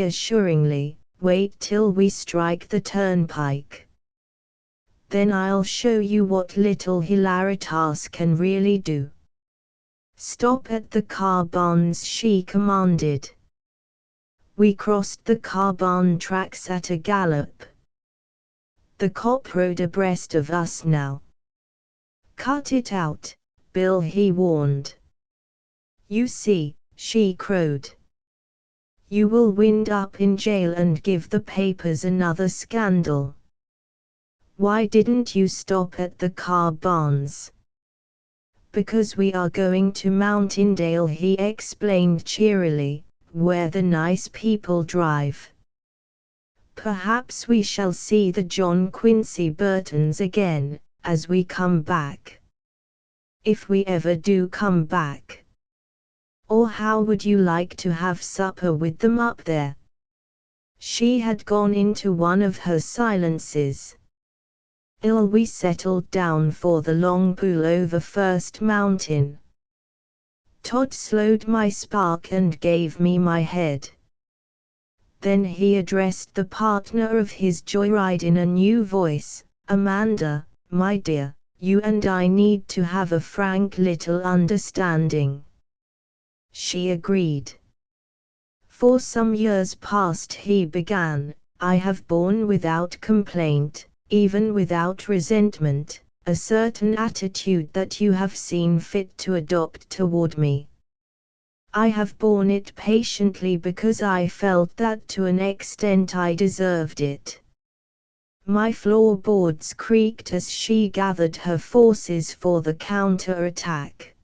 assuringly, "wait till we strike the turnpike. Then I'll show you what little Hilaritas can really do." "Stop at the car barns," she commanded. We crossed the car barn tracks at a gallop. The cop rode abreast of us now. "Cut it out, Bill," he warned. "You see," she crowed, "you will wind up in jail and give the papers another scandal." "Why didn't you stop at the car barns?" "Because we are going to Mountaindale," he explained cheerily, "where the nice people drive. Perhaps we shall see the John Quincy Burtons again, as we come back. If we ever do come back. Or how would you like to have supper with them up there?" She had gone into one of her silences. We settled down for the long pull over First Mountain. Todd slowed my spark and gave me my head. Then he addressed the partner of his joyride in a new voice, "Amanda, my dear, you and I need to have a frank little understanding." She agreed. "For some years past," he began, "I have borne without complaint, even without resentment, a certain attitude that you have seen fit to adopt toward me. I have borne it patiently because I felt that to an extent I deserved it." My floorboards creaked as she gathered her forces for the counterattack.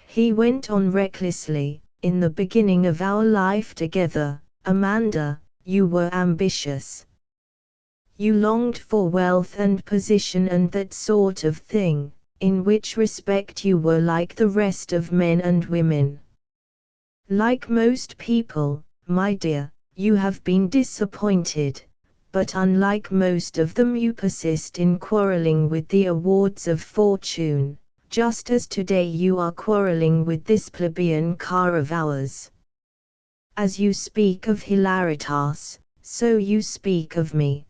He went on recklessly, "In the beginning of our life together, Amanda, you were ambitious. You longed for wealth and position and that sort of thing, in which respect you were like the rest of men and women. Like most people, my dear, you have been disappointed, but unlike most of them you persist in quarreling with the awards of fortune, just as today you are quarreling with this plebeian car of ours. As you speak of Hilaritas, so you speak of me.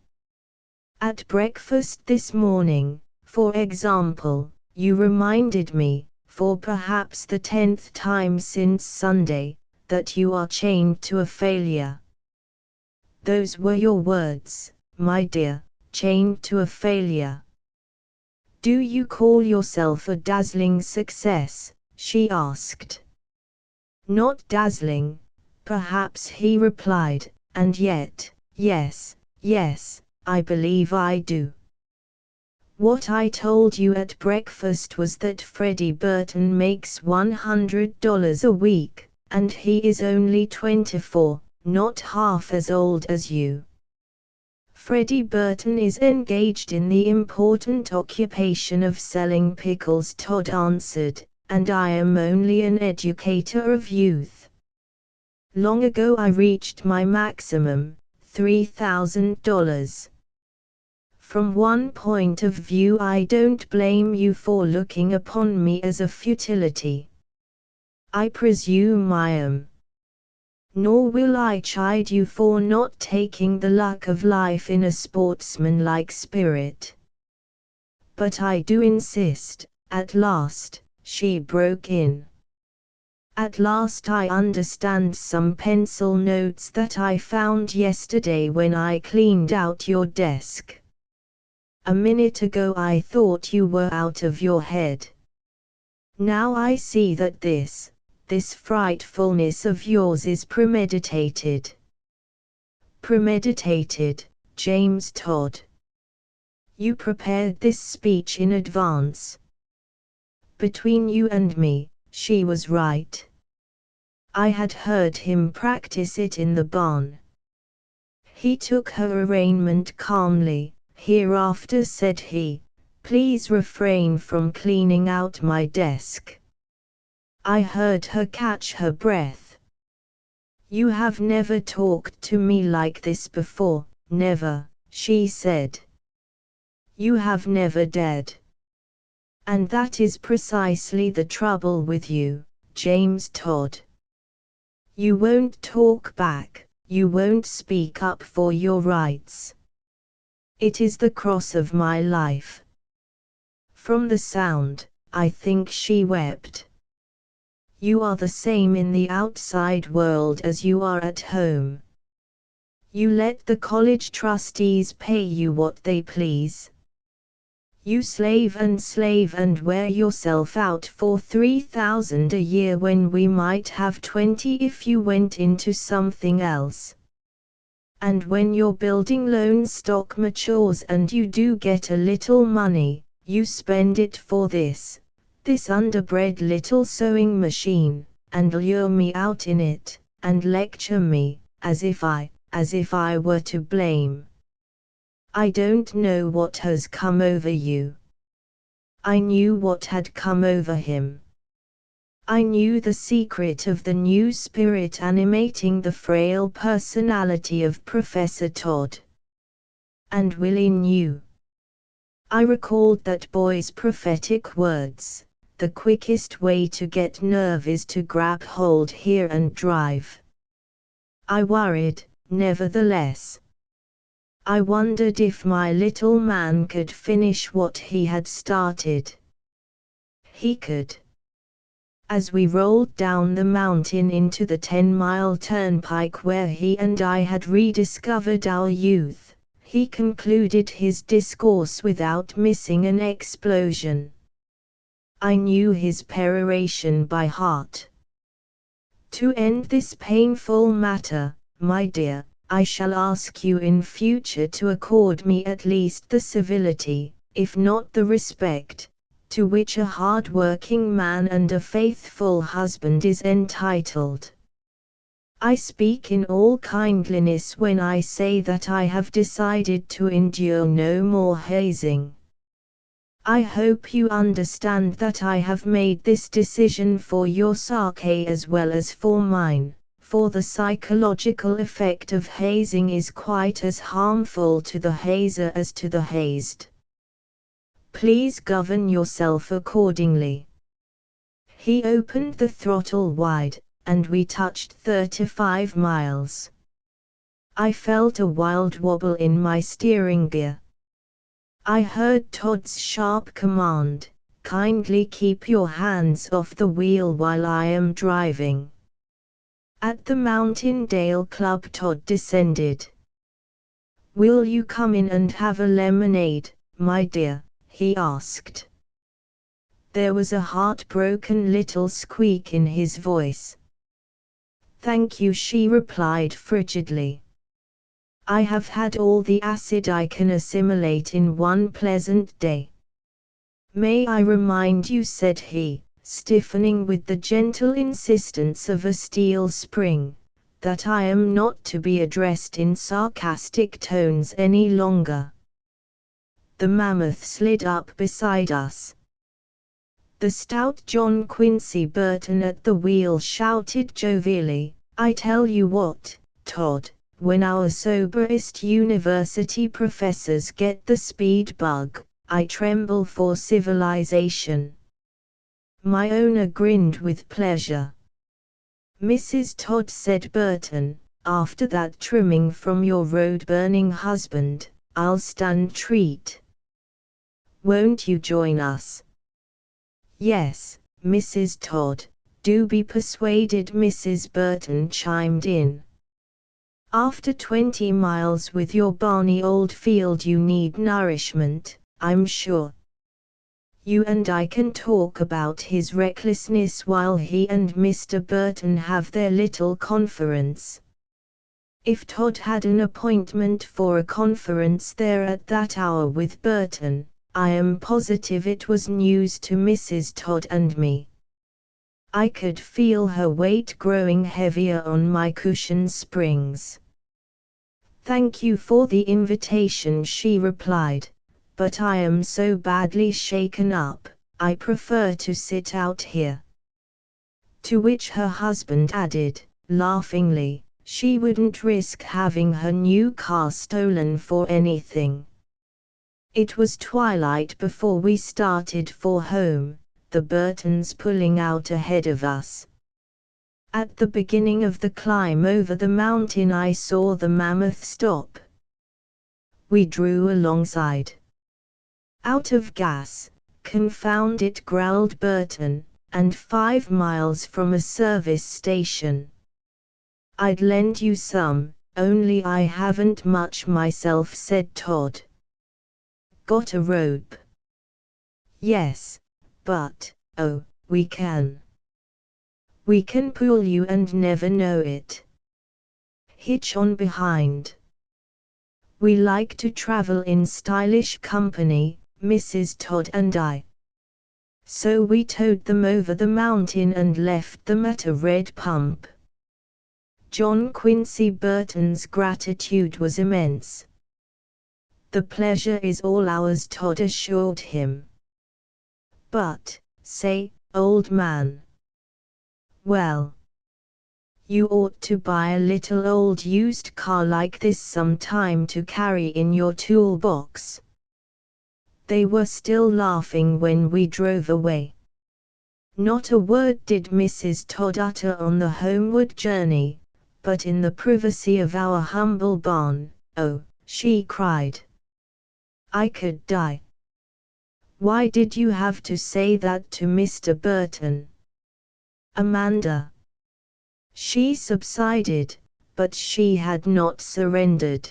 At breakfast this morning, for example, you reminded me, for perhaps the 10th time since Sunday, that you are chained to a failure. Those were your words, my dear, chained to a failure. Do you call yourself a dazzling success?" she asked. "Not dazzling, perhaps," he replied, "and yet, yes, I believe I do. What I told you at breakfast was that Freddie Burton makes $100 a week, and he is only 24, not half as old as you." "Freddie Burton is engaged in the important occupation of selling pickles," Todd answered, "and I am only an educator of youth. Long ago I reached my maximum, $3,000. From one point of view I don't blame you for looking upon me as a futility. I presume I am. Nor will I chide you for not taking the luck of life in a sportsmanlike spirit. But I do insist, at last," she broke in. "At last I understand some pencil notes that I found yesterday when I cleaned out your desk. A minute ago I thought you were out of your head. Now I see that this frightfulness of yours is premeditated." "Premeditated, James Todd. You prepared this speech in advance." Between you and me, she was right. I had heard him practice it in the barn. He took her arraignment calmly. "Hereafter," said he, "please refrain from cleaning out my desk." I heard her catch her breath. "You have never talked to me like this before, never," she said. "You have never dared. And that is precisely the trouble with you, James Todd. You won't talk back, you won't speak up for your rights. It is the cross of my life. From the sound, I think she wept. You are the same in the outside world as you are at home. You let the college trustees pay you what they please. You slave and wear yourself out for $3,000 a year when we might have 20 if you went into something else. And when your building loan stock matures and you do get a little money, you spend it for this underbred little sewing machine, and lure me out in it, and lecture me, as if I were to blame. I don't know what has come over you. I knew what had come over him. I knew the secret of the new spirit animating the frail personality of Professor Todd. And Willie knew. I recalled that boy's prophetic words, the quickest way to get nerve is to grab hold here and drive. I worried, nevertheless. I wondered if my little man could finish what he had started. He could. As we rolled down the mountain into the 10-mile turnpike where he and I had rediscovered our youth, he concluded his discourse without missing an explosion. I knew his peroration by heart. To end this painful matter, my dear, I shall ask you in future to accord me at least the civility, if not the respect, to which a hard-working man and a faithful husband is entitled. I speak in all kindliness when I say that I have decided to endure no more hazing. I hope you understand that I have made this decision for your sake as well as for mine, for the psychological effect of hazing is quite as harmful to the hazer as to the hazed. Please govern yourself accordingly. He opened the throttle wide, and we touched 35 miles. I felt a wild wobble in my steering gear. I heard Todd's sharp command, "Kindly keep your hands off the wheel while I am driving." At the Mountaindale Club Todd descended. "Will you come in and have a lemonade, my dear?" he asked. There was a heartbroken little squeak in his voice. "Thank you," she replied frigidly. "I have had all the acid I can assimilate in one pleasant day." "May I remind you," said he, stiffening with the gentle insistence of a steel spring, "that I am not to be addressed in sarcastic tones any longer." The mammoth slid up beside us. The stout John Quincy Burton at the wheel shouted jovially, "I tell you what, Todd, when our soberest university professors get the speed bug, I tremble for civilization." My owner grinned with pleasure. "Mrs. Todd," said Burton, "after that trimming from your road-burning husband, I'll stand treat. Won't you join us?" "Yes, Mrs. Todd, do be persuaded," Mrs. Burton chimed in. "After 20 miles with your Barney Oldfield you need nourishment, I'm sure. You and I can talk about his recklessness while he and Mr. Burton have their little conference." If Todd had an appointment for a conference there at that hour with Burton, I am positive it was news to Mrs. Todd and me. I could feel her weight growing heavier on my cushion springs. "Thank you for the invitation," she replied, "but I am so badly shaken up, I prefer to sit out here." To which her husband added, laughingly, she wouldn't risk having her new car stolen for anything. It was twilight before we started for home, the Burtons pulling out ahead of us. At the beginning of the climb over the mountain I saw the mammoth stop. We drew alongside. Out of gas, confound it, growled Burton, and 5 miles from a service station. I'd lend you some, only I haven't much myself, said Todd. Got a rope? Yes, but, oh, we can. We can pull you and never know it. Hitch on behind. We like to travel in stylish company, Mrs. Todd and I. So we towed them over the mountain and left them at a red pump. John Quincy Burton's gratitude was immense. The pleasure is all ours, Todd assured him. But, say, old man. Well, you ought to buy a little old used car like this sometime to carry in your toolbox. They were still laughing when we drove away. Not a word did Mrs. Todd utter on the homeward journey, but in the privacy of our humble barn, oh, she cried. I could die. Why did you have to say that to Mr. Burton? Amanda. She subsided, but she had not surrendered.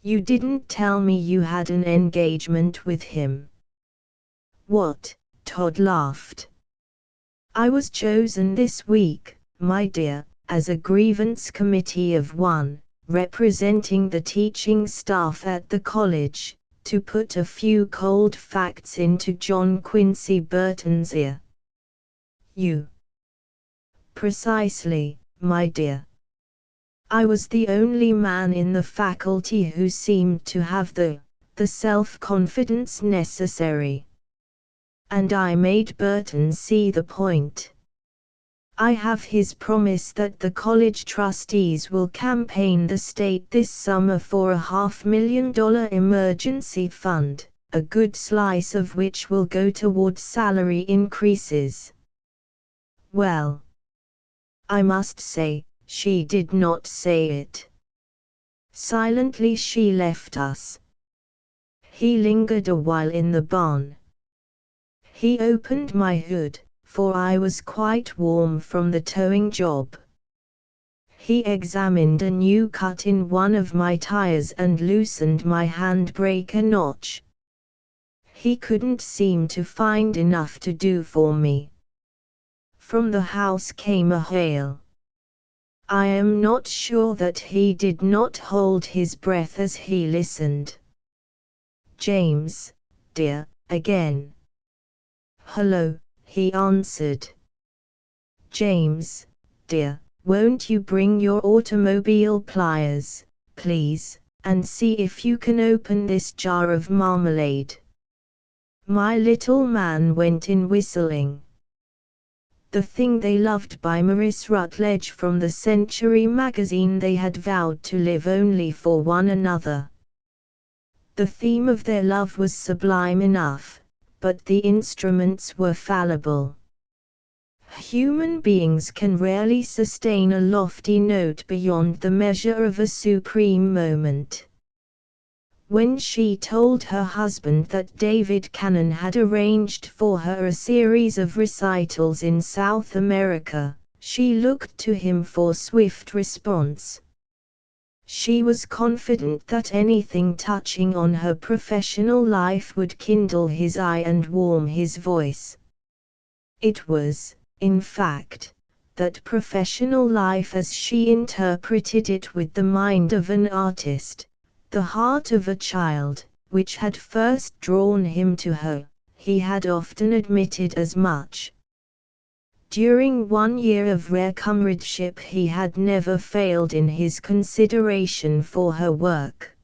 You didn't tell me you had an engagement with him. What? Todd laughed. I was chosen this week, my dear, as a grievance committee of one, representing the teaching staff at the college, to put a few cold facts into John Quincy Burton's ear. You. Precisely, my dear. I was the only man in the faculty who seemed to have the self-confidence necessary. And I made Burton see the point. I have his promise that the college trustees will campaign the state this summer for a $500,000 emergency fund, a good slice of which will go toward salary increases. Well, I must say, she did not say it. Silently she left us. He lingered a while in the barn. He opened my hood, for I was quite warm from the towing job. He examined a new cut in one of my tires and loosened my handbrake a notch. He couldn't seem to find enough to do for me. From the house came a hail. I am not sure that he did not hold his breath as he listened. James, dear, again. Hello, he answered. James, dear, won't you bring your automobile pliers, please, and see if you can open this jar of marmalade. My little man went in whistling. The Thing They Loved by Maurice Rutledge from the Century magazine. They had vowed to live only for one another. The theme of their love was sublime enough, but the instruments were fallible. Human beings can rarely sustain a lofty note beyond the measure of a supreme moment. When she told her husband that David Cannon had arranged for her a series of recitals in South America, she looked to him for swift response. She was confident that anything touching on her professional life would kindle his eye and warm his voice. It was, in fact, that professional life as she interpreted it with the mind of an artist, the heart of a child, which had first drawn him to her. He had often admitted as much. During 1 year of rare comradeship he had never failed in his consideration for her work.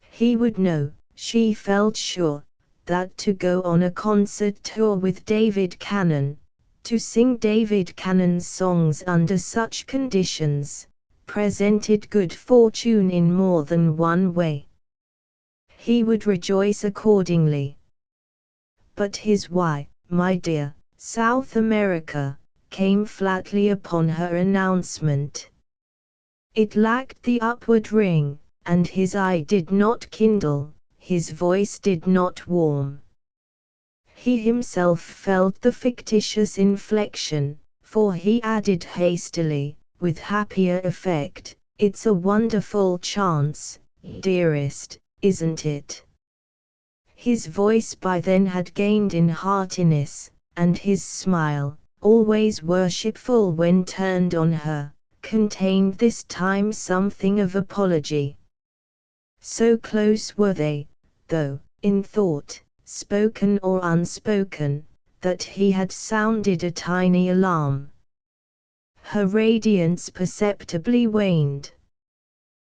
He would know, she felt sure, that to go on a concert tour with David Cannon, to sing David Cannon's songs under such conditions, presented good fortune in more than one way. He would rejoice accordingly. But his why, my dear, South America, came flatly upon her announcement. It lacked the upward ring, and his eye did not kindle, his voice did not warm. He himself felt the fictitious inflection, for he added hastily, with happier effect, "It's a wonderful chance, dearest, isn't it?" His voice by then had gained in heartiness, and his smile, always worshipful when turned on her, contained this time something of apology. So close were they, though, in thought, spoken or unspoken, that he had sounded a tiny alarm. Her radiance perceptibly waned.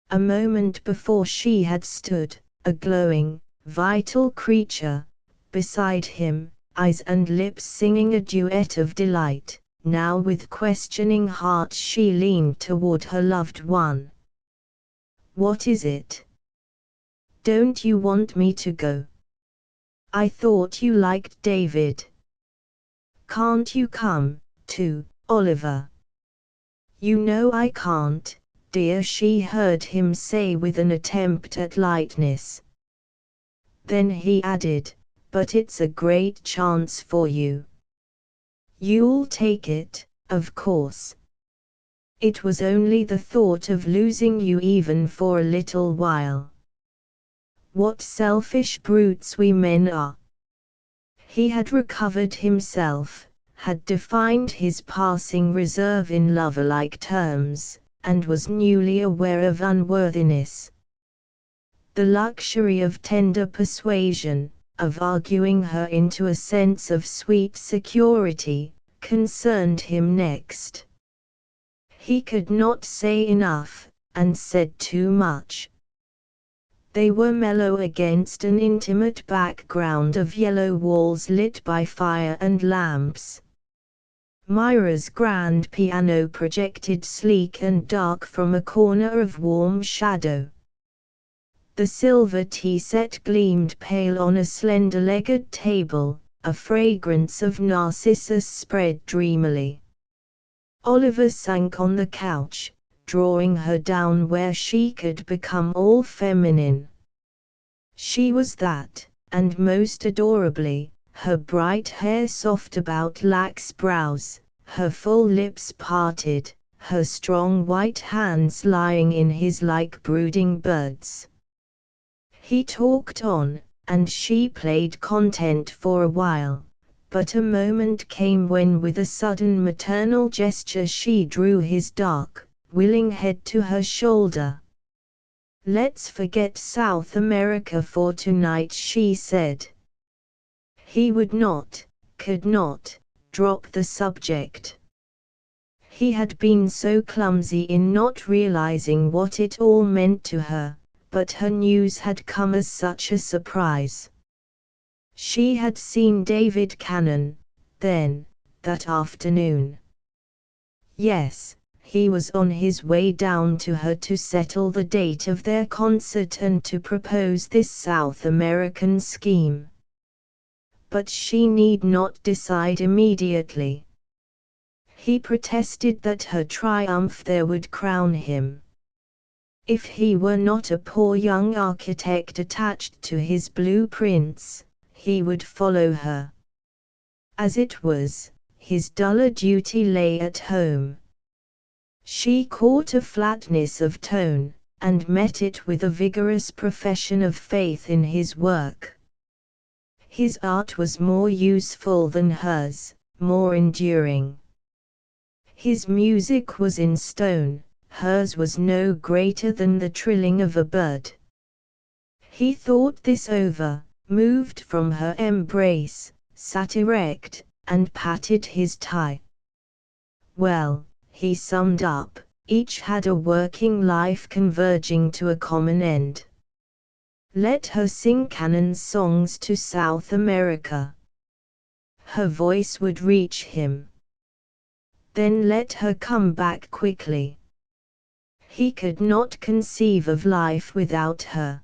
A moment before she had stood, a glowing, vital creature, beside him, eyes and lips singing a duet of delight. Now with questioning heart she leaned toward her loved one. "What is it? Don't you want me to go? I thought you liked David. Can't you come, too, Oliver?" "You know I can't, dear," she heard him say with an attempt at lightness. Then he added, "But it's a great chance for you. You'll take it, of course. It was only the thought of losing you even for a little while. What selfish brutes we men are." He had recovered himself, had defined his passing reserve in lover-like terms, and was newly aware of unworthiness. The luxury of tender persuasion, of arguing her into a sense of sweet security, concerned him next. He could not say enough, and said too much. They were mellow against an intimate background of yellow walls lit by fire and lamps. Myra's grand piano projected sleek and dark from a corner of warm shadow. The silver tea set gleamed pale on a slender-legged table, a fragrance of narcissus spread dreamily. Oliver sank on the couch, drawing her down where she could become all feminine. She was that, and most adorably, her bright hair soft about lax brows, her full lips parted, her strong white hands lying in his like brooding birds. He talked on, and she played content for a while, but a moment came when with a sudden maternal gesture she drew his dark, willing head to her shoulder. "Let's forget South America for tonight," she said. He would not, could not, drop the subject. He had been so clumsy in not realizing what it all meant to her, but her news had come as such a surprise. She had seen David Cannon, then, that afternoon. Yes, he was on his way down to her to settle the date of their concert and to propose this South American scheme. But she need not decide immediately. He protested that her triumph there would crown him. If he were not a poor young architect attached to his blueprints, he would follow her. As it was, his duller duty lay at home. She caught a flatness of tone, and met it with a vigorous profession of faith in his work. His art was more useful than hers, more enduring. His music was in stone, hers was no greater than the trilling of a bird. He thought this over, moved from her embrace, sat erect, and patted his tie. Well, he summed up, each had a working life converging to a common end. Let her sing Cannon's songs to South America. Her voice would reach him. Then let her come back quickly. He could not conceive of life without her.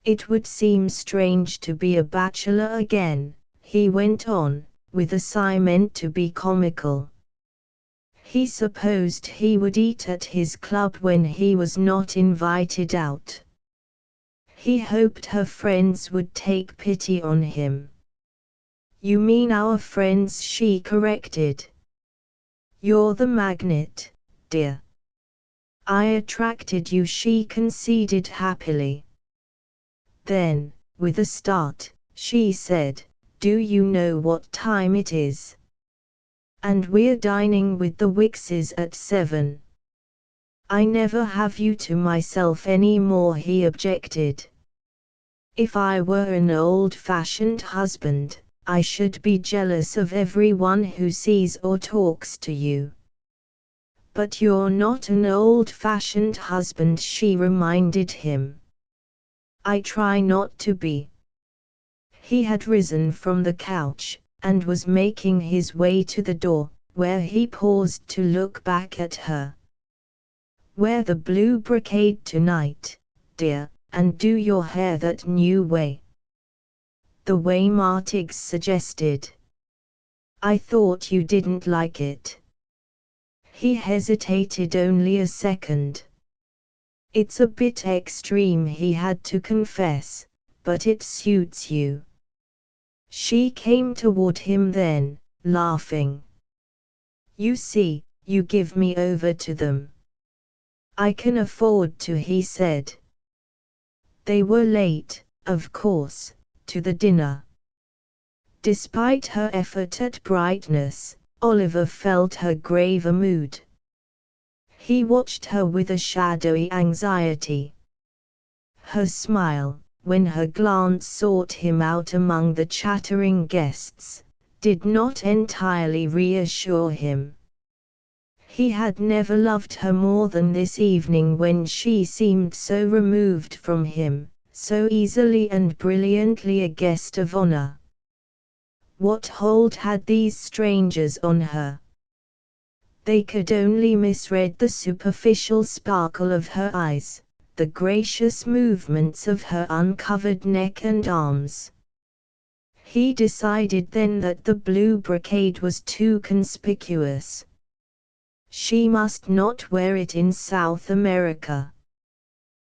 It would seem strange to be a bachelor again, he went on, with a sigh meant to be comical. He supposed he would eat at his club when he was not invited out. He hoped her friends would take pity on him. "You mean our friends," she corrected. "You're the magnet, dear. I attracted you," she conceded happily. Then, with a start, she said, "Do you know what time it is? And we're dining with the Wickses at 7. "I never have you to myself any more," he objected. "If I were an old-fashioned husband, I should be jealous of everyone who sees or talks to you." "But you're not an old-fashioned husband," she reminded him. "I try not to be." He had risen from the couch, and was making his way to the door, where he paused to look back at her. "Wear the blue brocade tonight, dear, and do your hair that new way." "The way Martigues suggested." "I thought you didn't like it." He hesitated only a second. "It's a bit extreme," he had to confess, "but it suits you." She came toward him then, laughing. "You see, you give me over to them." "I can afford to," he said. They were late, of course, to the dinner. Despite her effort at brightness, Oliver felt her graver mood. He watched her with a shadowy anxiety. Her smile, when her glance sought him out among the chattering guests, did not entirely reassure him. He had never loved her more than this evening, when she seemed so removed from him, so easily and brilliantly a guest of honor. What hold had these strangers on her? They could only misread the superficial sparkle of her eyes, the gracious movements of her uncovered neck and arms. He decided then that the blue brocade was too conspicuous. She must not wear it in South America.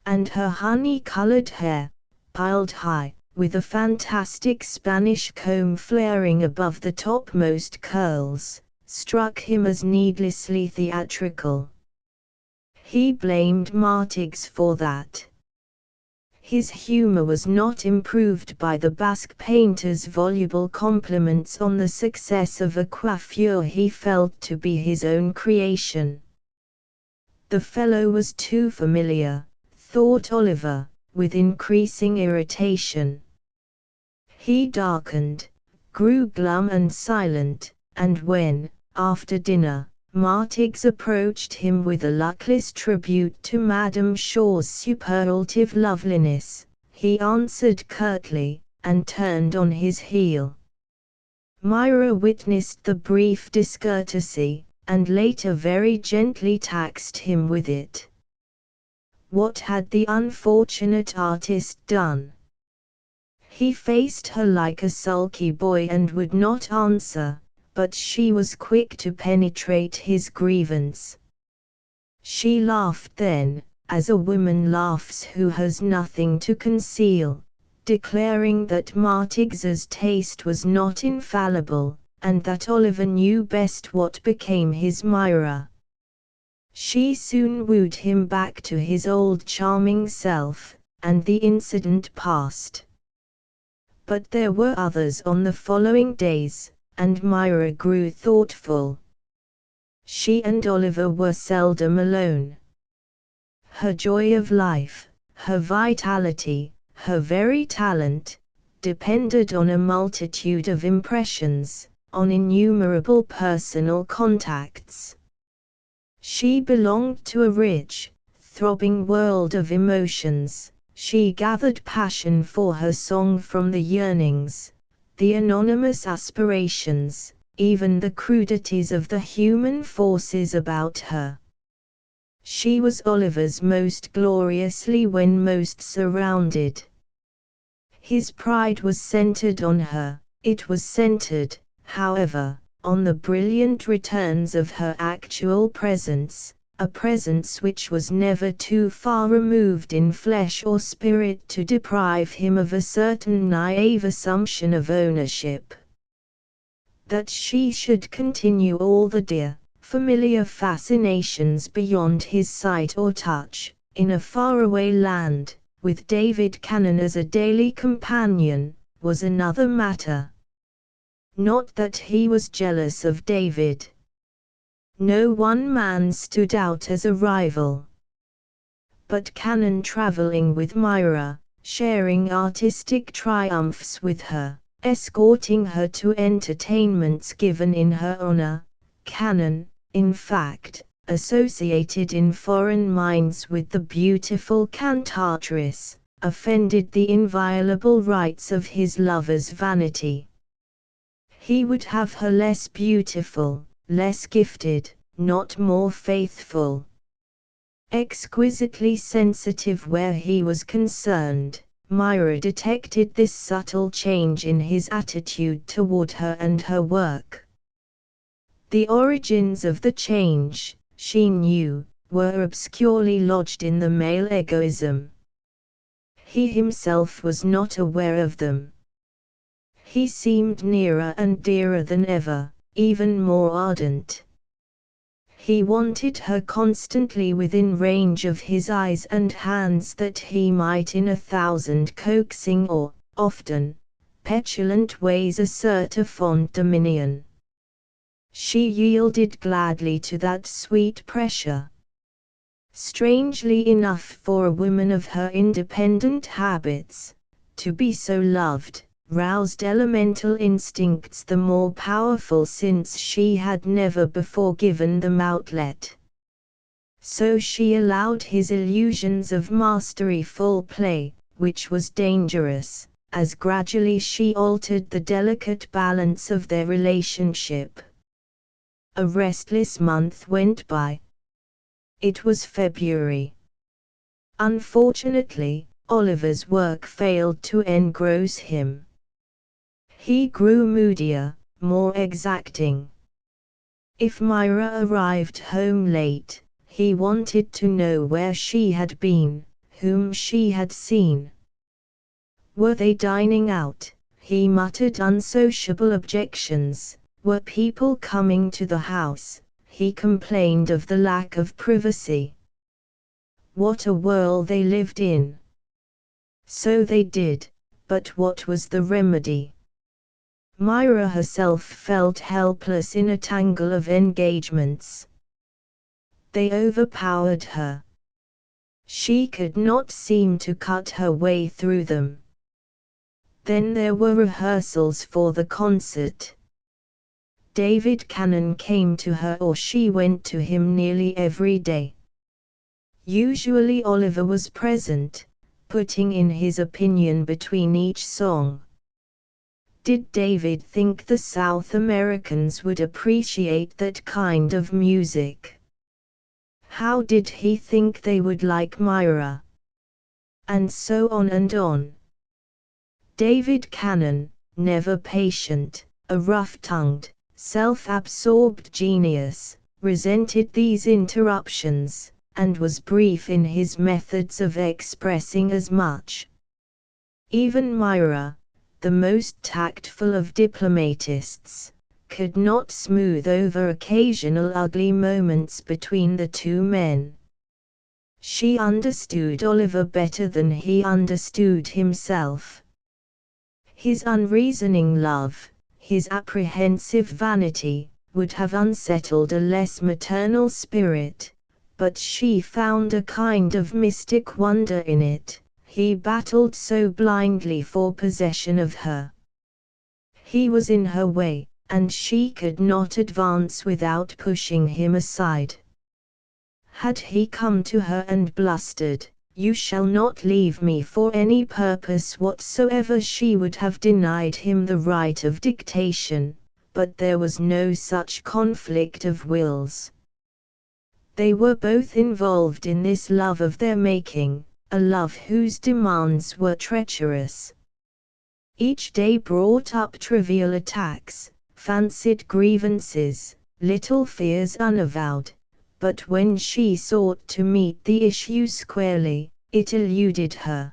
And her honey-colored hair, piled high, with a fantastic Spanish comb flaring above the topmost curls, struck him as needlessly theatrical. He blamed Martigues for that. His humor was not improved by the Basque painter's voluble compliments on the success of a coiffure he felt to be his own creation. The fellow was too familiar, thought Oliver, with increasing irritation. He darkened, grew glum and silent, and when, after dinner, Martigues approached him with a luckless tribute to Madame Shaw's superlative loveliness, he answered curtly, and turned on his heel. Myra witnessed the brief discourtesy, and later very gently taxed him with it. What had the unfortunate artist done? He faced her like a sulky boy and would not answer, but she was quick to penetrate his grievance. She laughed then, as a woman laughs who has nothing to conceal, declaring that Martigues's taste was not infallible, and that Oliver knew best what became his Myra. She soon wooed him back to his old charming self, and the incident passed. But there were others on the following days, and Myra grew thoughtful. She and Oliver were seldom alone. Her joy of life, her vitality, her very talent, depended on a multitude of impressions, on innumerable personal contacts. She belonged to a rich, throbbing world of emotions. She gathered passion for her song from the yearnings, the anonymous aspirations, even the crudities of the human forces about her. She was Oliver's most gloriously when most surrounded. His pride was centered on her. It was centered, however, on the brilliant returns of her actual presence, a presence which was never too far removed in flesh or spirit to deprive him of a certain naive assumption of ownership. That she should continue all the dear, familiar fascinations beyond his sight or touch, in a faraway land, with David Cannon as a daily companion, was another matter. Not that he was jealous of David. No one man stood out as a rival. But Cannon traveling with Myra, sharing artistic triumphs with her, escorting her to entertainments given in her honor, Cannon, in fact, associated in foreign minds with the beautiful cantatrice, offended the inviolable rights of his lover's vanity. He would have her less beautiful, less gifted, not more faithful. Exquisitely sensitive where he was concerned, Myra detected this subtle change in his attitude toward her and her work. The origins of the change, she knew, were obscurely lodged in the male egoism. He himself was not aware of them. He seemed nearer and dearer than ever, even more ardent. He wanted her constantly within range of his eyes and hands that he might in 1,000 coaxing or, often, petulant ways assert a fond dominion. She yielded gladly to that sweet pressure. Strangely enough for a woman of her independent habits, to be so loved, roused elemental instincts the more powerful since she had never before given them outlet. So she allowed his illusions of mastery full play, which was dangerous, as gradually she altered the delicate balance of their relationship. A restless month went by. It was February. Unfortunately, Oliver's work failed to engross him. He grew moodier, more exacting. If Myra arrived home late, he wanted to know where she had been, whom she had seen. Were they dining out? He muttered unsociable objections. Were people coming to the house? He complained of the lack of privacy. What a whirl they lived in. So they did, but what was the remedy? Myra herself felt helpless in a tangle of engagements. They overpowered her. She could not seem to cut her way through them. Then there were rehearsals for the concert. David Cannon came to her or she went to him nearly every day. Usually Oliver was present, putting in his opinion between each song. Did David think the South Americans would appreciate that kind of music? How did he think they would like Myra? And so on and on. David Cannon, never patient, a rough-tongued, self-absorbed genius, resented these interruptions, and was brief in his methods of expressing as much. Even Myra, the most tactful of diplomatists, could not smooth over occasional ugly moments between the two men. She understood Oliver better than he understood himself. His unreasoning love, his apprehensive vanity, would have unsettled a less maternal spirit, but she found a kind of mystic wonder in it. He battled so blindly for possession of her. He was in her way, and she could not advance without pushing him aside. Had he come to her and blustered, "You shall not leave me for any purpose whatsoever," she would have denied him the right of dictation, but there was no such conflict of wills. They were both involved in this love of their making, a love whose demands were treacherous. Each day brought up trivial attacks, fancied grievances, little fears unavowed, but when she sought to meet the issue squarely, it eluded her.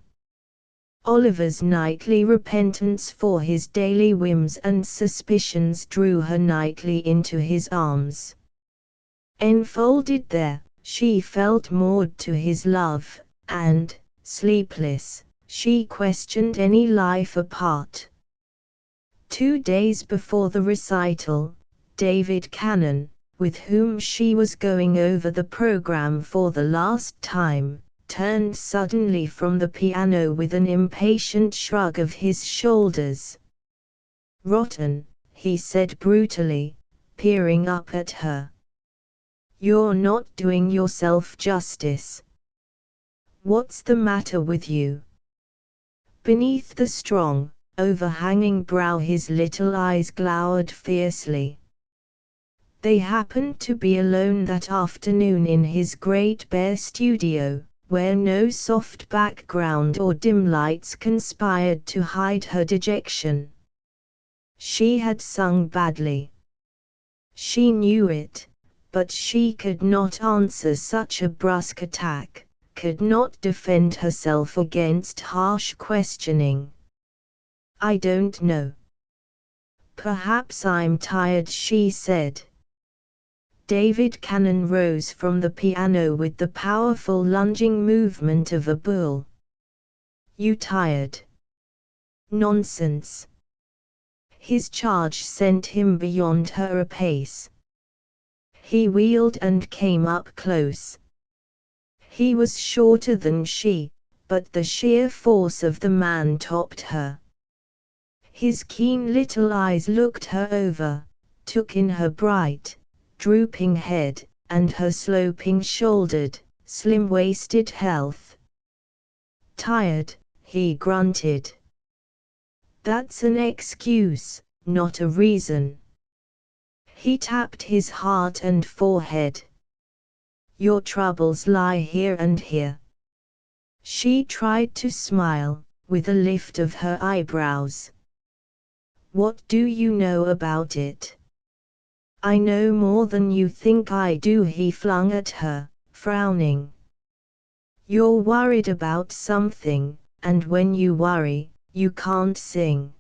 Oliver's nightly repentance for his daily whims and suspicions drew her nightly into his arms. Enfolded there, she felt moored to his love, and, sleepless, she questioned any life apart. 2 days before the recital, David Cannon, with whom she was going over the program for the last time, turned suddenly from the piano with an impatient shrug of his shoulders. "Rotten," he said brutally, peering up at her. "You're not doing yourself justice. What's the matter with you?" Beneath the strong, overhanging brow his little eyes glowered fiercely. They happened to be alone that afternoon in his great bare studio, where no soft background or dim lights conspired to hide her dejection. She had sung badly. She knew it, but she could not answer such a brusque attack, could not defend herself against harsh questioning. "I don't know. Perhaps I'm tired," she said. David Cannon rose from the piano with the powerful lunging movement of a bull. "You tired? Nonsense." His charge sent him beyond her a pace. He wheeled and came up close. He was shorter than she, but the sheer force of the man topped her. His keen little eyes looked her over, took in her bright, drooping head, and her sloping-shouldered, slim-waisted health. "Tired," he grunted. "That's an excuse, not a reason." He tapped his heart and forehead. "Your troubles lie here and here." She tried to smile, with a lift of her eyebrows. "What do you know about it?" "I know more than you think I do," he flung at her, frowning. "You're worried about something, and when you worry, you can't sing.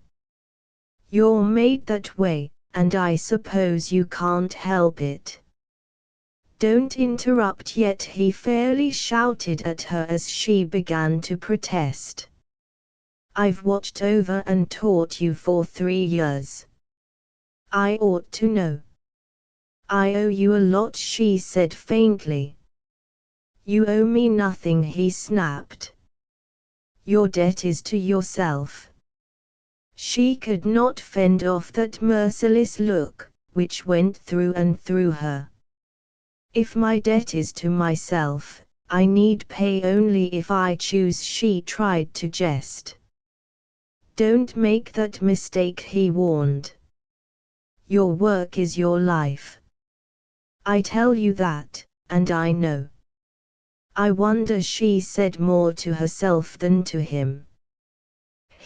You're made that way, and I suppose you can't help it." "Don't interrupt yet," he fairly shouted at her as she began to protest. "I've watched over and taught you for 3 years. I ought to know." "I owe you a lot," she said faintly. "You owe me nothing," he snapped. "Your debt is to yourself." She could not fend off that merciless look, which went through and through her. "If my debt is to myself, I need pay only if I choose," she tried to jest. "Don't make that mistake," he warned. "Your work is your life. I tell you that, and I know." "I wonder," she said more to herself than to him.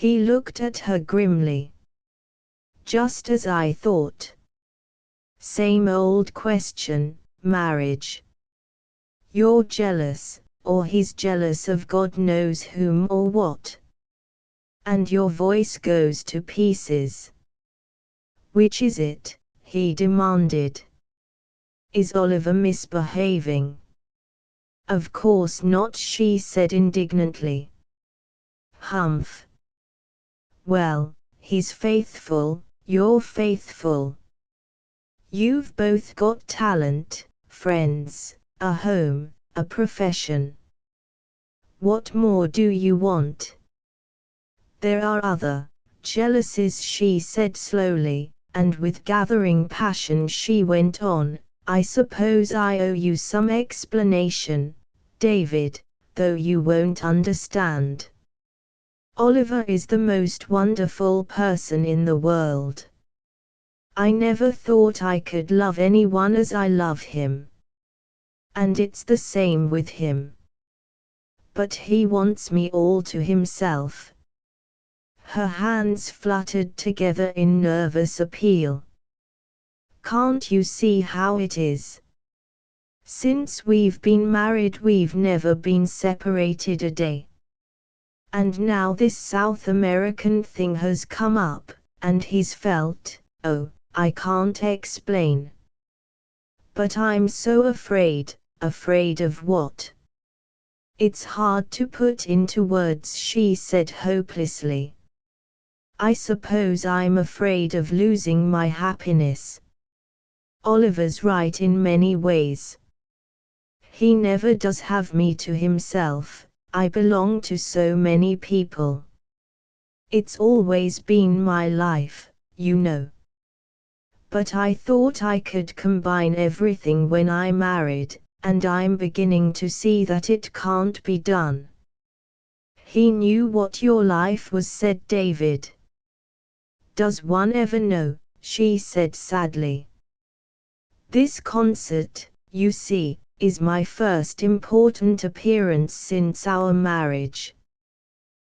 He looked at her grimly. "Just as I thought. Same old question, marriage. You're jealous, or he's jealous of God knows whom or what. And your voice goes to pieces. Which is it?" he demanded. "Is Oliver misbehaving?" "Of course not," she said indignantly. "Humph. Well, he's faithful, you're faithful. You've both got talent, friends, a home, a profession. What more do you want?" "There are other jealousies," she said slowly, and with gathering passion she went on. "I suppose I owe you some explanation, David, though you won't understand. Oliver is the most wonderful person in the world. I never thought I could love anyone as I love him. And it's the same with him. But he wants me all to himself." Her hands fluttered together in nervous appeal. Can't you see how it is? Since we've been married we've never been separated a day. And now this South American thing has come up, and he's felt, oh, I can't explain. But I'm so afraid. Afraid of what? It's hard to put into words, she said hopelessly. I suppose I'm afraid of losing my happiness. Oliver's right in many ways. He never does have me to himself. I belong to so many people. It's always been my life, you know. But I thought I could combine everything when I married, and I'm beginning to see that it can't be done. He knew what your life was, said David. Does one ever know? She said sadly. This concert, you see, is my first important appearance since our marriage.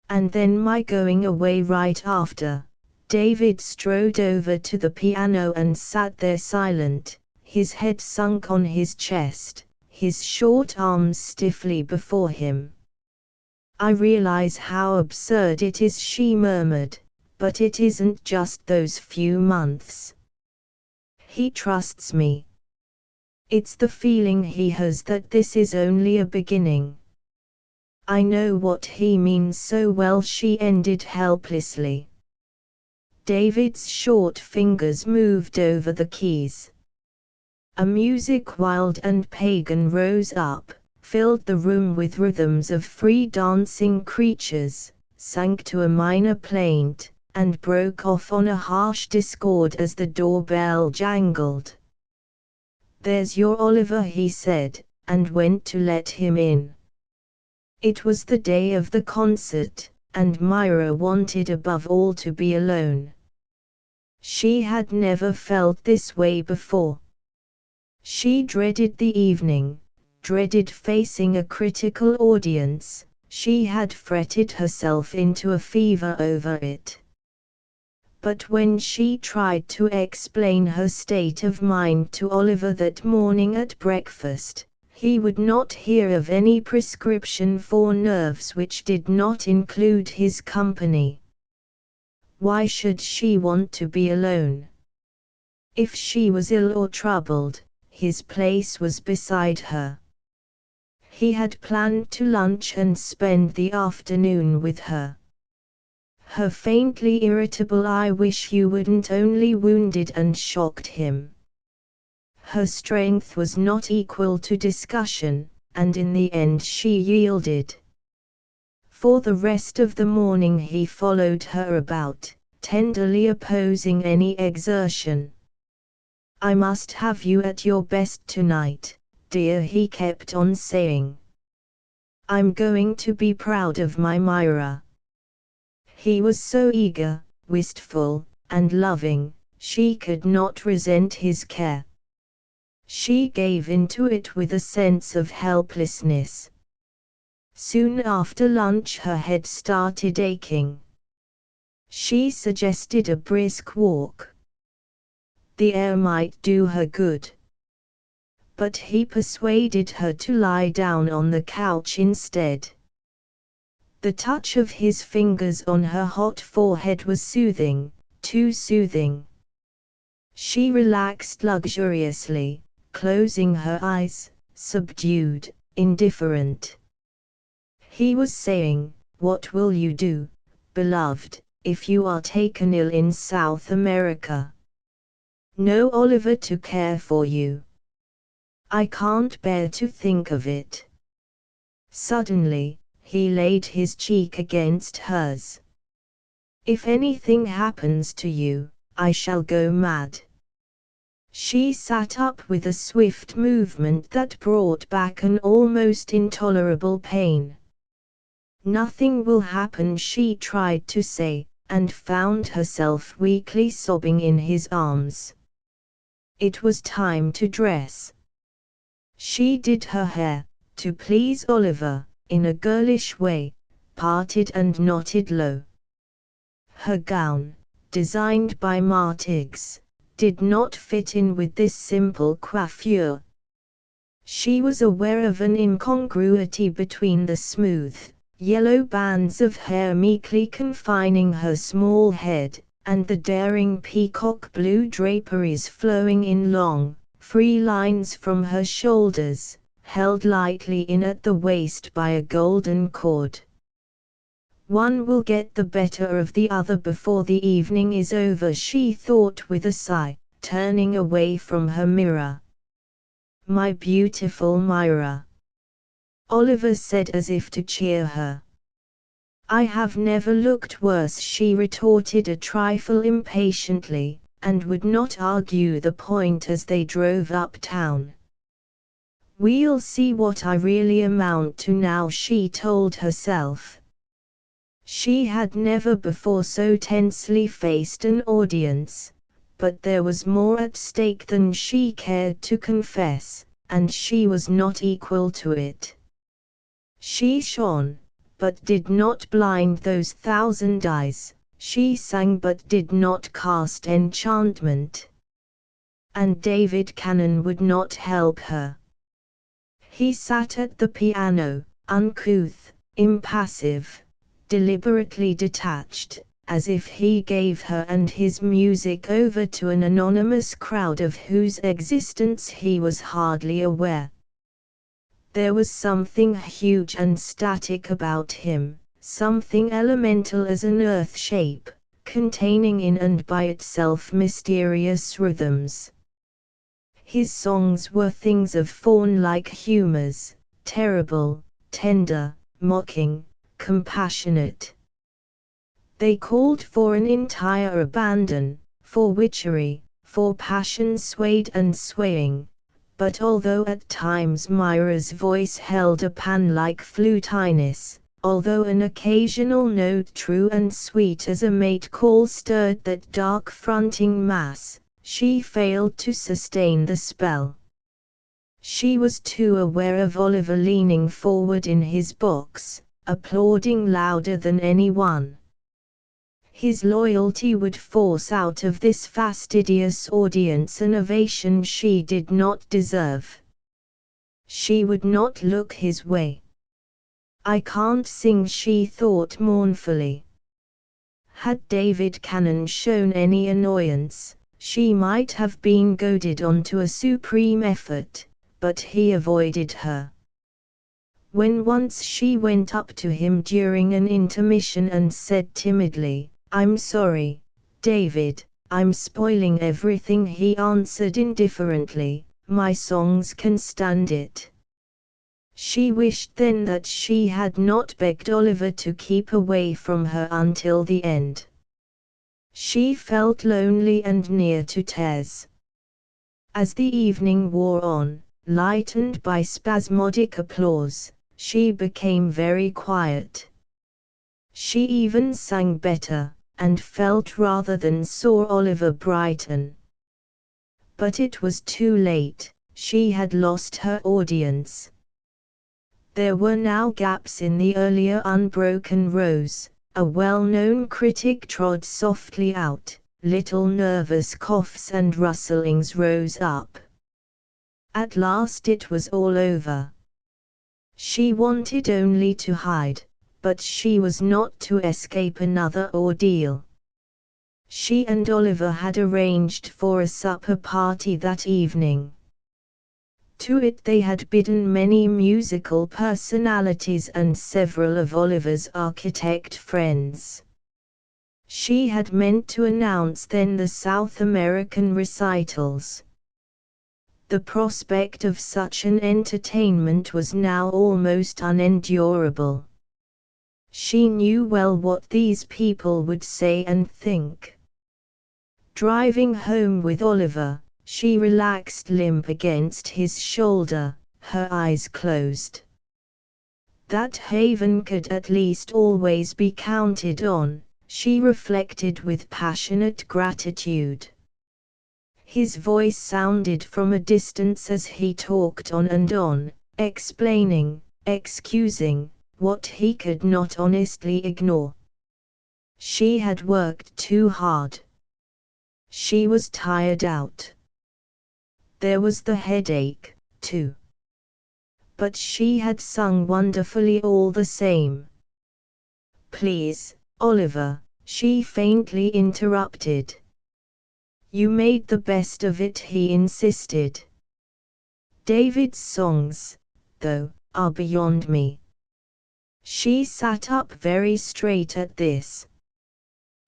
And then my going away right after. David strode over to the piano and sat there silent, his head sunk on his chest, his short arms stiffly before him. I realize how absurd it is, she murmured, but it isn't just those few months. He trusts me. It's the feeling he has that this is only a beginning. I know what he means so well, she ended helplessly. David's short fingers moved over the keys. A music wild and pagan rose up, filled the room with rhythms of free dancing creatures, sank to a minor plaint, and broke off on a harsh discord as the doorbell jangled. There's your Oliver, he said, and went to let him in. It was the day of the concert, and Myra wanted above all to be alone. She had never felt this way before. She dreaded the evening, dreaded facing a critical audience. She had fretted herself into a fever over it. But when she tried to explain her state of mind to Oliver that morning at breakfast, he would not hear of any prescription for nerves which did not include his company. Why should she want to be alone? If she was ill or troubled, his place was beside her. He had planned to lunch and spend the afternoon with her. Her faintly irritable "I wish you wouldn't" only wounded and shocked him. Her strength was not equal to discussion, and in the end she yielded. For the rest of the morning he followed her about, tenderly opposing any exertion. I must have you at your best tonight, dear, he kept on saying. I'm going to be proud of my Myra. He was so eager, wistful, and loving, she could not resent his care. She gave into it with a sense of helplessness. Soon after lunch her head started aching. She suggested a brisk walk. The air might do her good. But he persuaded her to lie down on the couch instead. The touch of his fingers on her hot forehead was soothing, too soothing. She relaxed luxuriously, closing her eyes, subdued, indifferent. He was saying, "What will you do, beloved, if you are taken ill in South America? No Oliver to care for you. I can't bear to think of it." Suddenly, he laid his cheek against hers. "If anything happens to you, I shall go mad." She sat up with a swift movement that brought back an almost intolerable pain. "Nothing will happen," she tried to say, and found herself weakly sobbing in his arms. It was time to dress. She did her hair, to please Oliver, in a girlish way, parted and knotted low. Her gown, designed by Martigues, did not fit in with this simple coiffure. She was aware of an incongruity between the smooth, yellow bands of hair meekly confining her small head, and the daring peacock blue draperies flowing in long, free lines from her shoulders, held lightly in at the waist by a golden cord. One will get the better of the other before the evening is over, she thought with a sigh, turning away from her mirror. My beautiful Myra, Oliver said as if to cheer her. I have never looked worse, she retorted a trifle impatiently, and would not argue the point as they drove uptown. We'll see what I really amount to now, she told herself. She had never before so tensely faced an audience, but there was more at stake than she cared to confess, and she was not equal to it. She shone, but did not blind those 1,000 eyes, she sang but did not cast enchantment. And David Cannon would not help her. He sat at the piano, uncouth, impassive, deliberately detached, as if he gave her and his music over to an anonymous crowd of whose existence he was hardly aware. There was something huge and static about him, something elemental as an earth shape, containing in and by itself mysterious rhythms. His songs were things of faun-like humors, terrible, tender, mocking, compassionate. They called for an entire abandon, for witchery, for passion swayed and swaying, but although at times Myra's voice held a pan-like flutiness, although an occasional note true and sweet as a mate call stirred that dark fronting mass, she failed to sustain the spell. She was too aware of Oliver leaning forward in his box, applauding louder than anyone. His loyalty would force out of this fastidious audience an ovation she did not deserve. She would not look his way. I can't sing, she thought mournfully. Had David Cannon shown any annoyance, she might have been goaded on to a supreme effort, but he avoided her. When once she went up to him during an intermission and said timidly, "I'm sorry, David, I'm spoiling everything," he answered indifferently, "My songs can stand it." She wished then that she had not begged Oliver to keep away from her until the end. She felt lonely and near to tears. As the evening wore on, lightened by spasmodic applause, she became very quiet. She even sang better, and felt rather than saw Oliver brighten. But it was too late, she had lost her audience. There were now gaps in the earlier unbroken rows, a well-known critic trod softly out, little nervous coughs and rustlings rose up. At last it was all over. She wanted only to hide, but she was not to escape another ordeal. She and Oliver had arranged for a supper party that evening. To it they had bidden many musical personalities and several of Oliver's architect friends. She had meant to announce then the South American recitals. The prospect of such an entertainment was now almost unendurable. She knew well what these people would say and think. Driving home with Oliver, she relaxed limp against his shoulder, her eyes closed. That haven could at least always be counted on, she reflected with passionate gratitude. His voice sounded from a distance as he talked on and on, explaining, excusing, what he could not honestly ignore. She had worked too hard. She was tired out. There was the headache, too. But she had sung wonderfully all the same. Please, Oliver, she faintly interrupted. You made the best of it, he insisted. David's songs, though, are beyond me. She sat up very straight at this.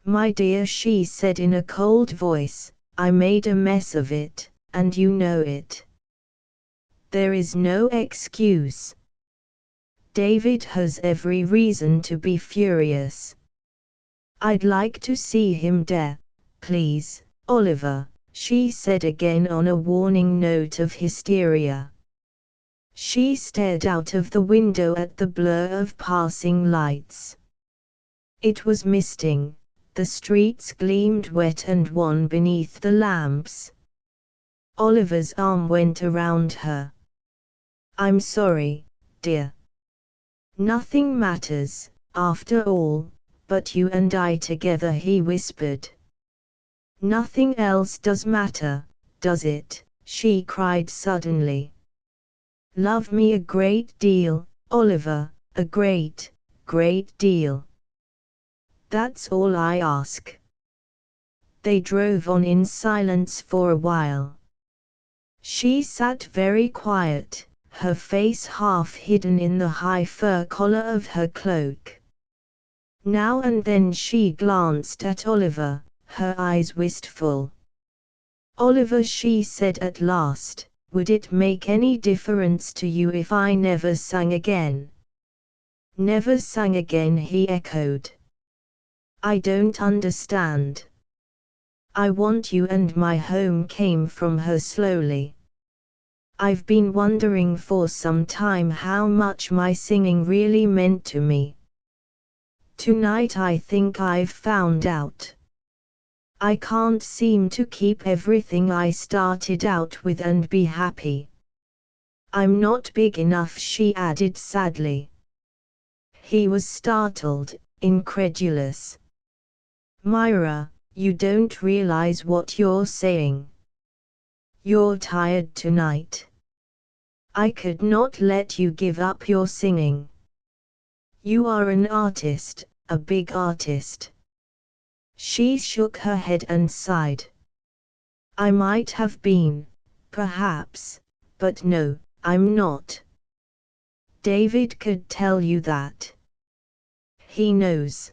My dear, she said in a cold voice, I made a mess of it, and you know it. There is no excuse. David has every reason to be furious. I'd like to see him dare, please, Oliver, she said again on a warning note of hysteria. She stared out of the window at the blur of passing lights. It was misting, the streets gleamed wet and wan beneath the lamps. Oliver's arm went around her. I'm sorry, dear. Nothing matters, after all, but you and I together, he whispered. Nothing else does matter, does it? She cried suddenly. Love me a great deal, Oliver, a great, great deal. That's all I ask. They drove on in silence for a while. She sat very quiet, her face half hidden in the high fur collar of her cloak. Now and then she glanced at Oliver, her eyes wistful. Oliver, she said at last, would it make any difference to you if I never sang again? Never sang again, he echoed. I don't understand. I want you and my home, came from her slowly. I've been wondering for some time how much my singing really meant to me. Tonight I think I've found out. I can't seem to keep everything I started out with and be happy. I'm not big enough, she added sadly. He was startled, incredulous. Myra, you don't realize what you're saying. You're tired tonight. I could not let you give up your singing. You are an artist, a big artist. She shook her head and sighed. I might have been, perhaps, but no, I'm not. David could tell you that. He knows.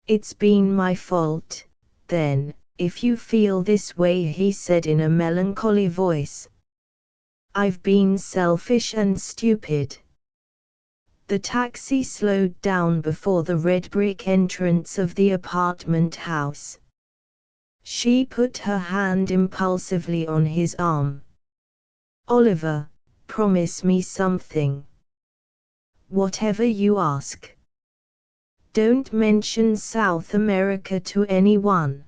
It's been my fault, then, if you feel this way, he said in a melancholy voice. I've been selfish and stupid. The taxi slowed down before the red brick entrance of the apartment house. She put her hand impulsively on his arm. Oliver, promise me something. Whatever you ask. Don't mention South America to anyone.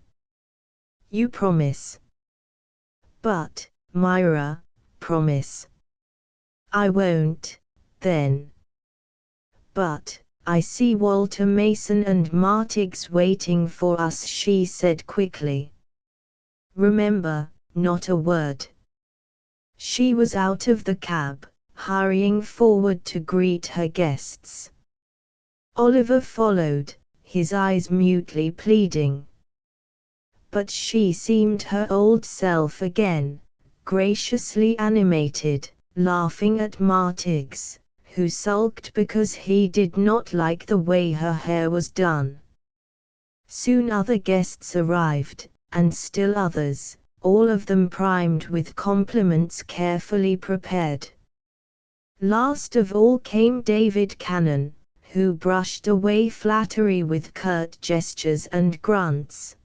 You promise? But, Myra, promise. I won't, then. But, I see Walter Mason and Martigues waiting for us, she said quickly. Remember, not a word. She was out of the cab, hurrying forward to greet her guests. Oliver followed, his eyes mutely pleading. But she seemed her old self again, graciously animated, laughing at Martigues, who sulked because he did not like the way her hair was done. Soon other guests arrived, and still others, all of them primed with compliments carefully prepared. Last of all came David Cannon, who brushed away flattery with curt gestures and grunts.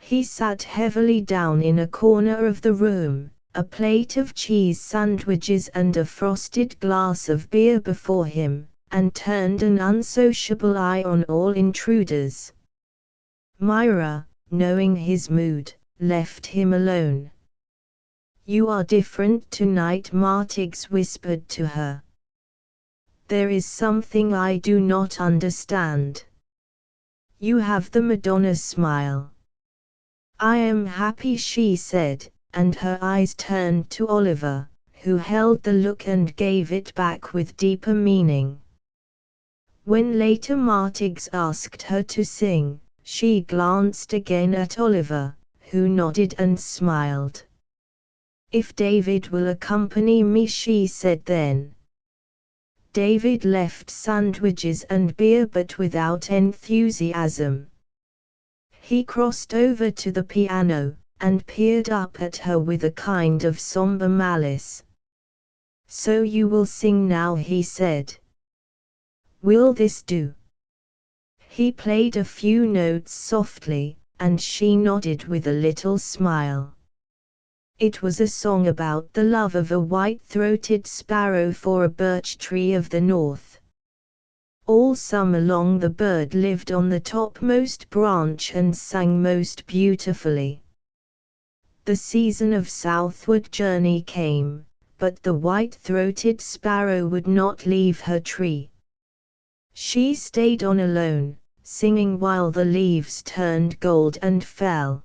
He sat heavily down in a corner of the room, a plate of cheese sandwiches and a frosted glass of beer before him, and turned an unsociable eye on all intruders. Myra, knowing his mood, left him alone. You are different tonight, Martigues whispered to her. There is something I do not understand. You have the Madonna smile. I am happy, she said, and her eyes turned to Oliver, who held the look and gave it back with deeper meaning. When later Martigues asked her to sing, she glanced again at Oliver, who nodded and smiled. If David will accompany me, she said then. David left sandwiches and beer, but without enthusiasm. He crossed over to the piano, and peered up at her with a kind of somber malice. So you will sing now, he said. Will this do? He played a few notes softly, and she nodded with a little smile. It was a song about the love of a white-throated sparrow for a birch tree of the north. All summer long the bird lived on the topmost branch and sang most beautifully. The season of southward journey came, but the white-throated sparrow would not leave her tree. She stayed on alone, singing while the leaves turned gold and fell.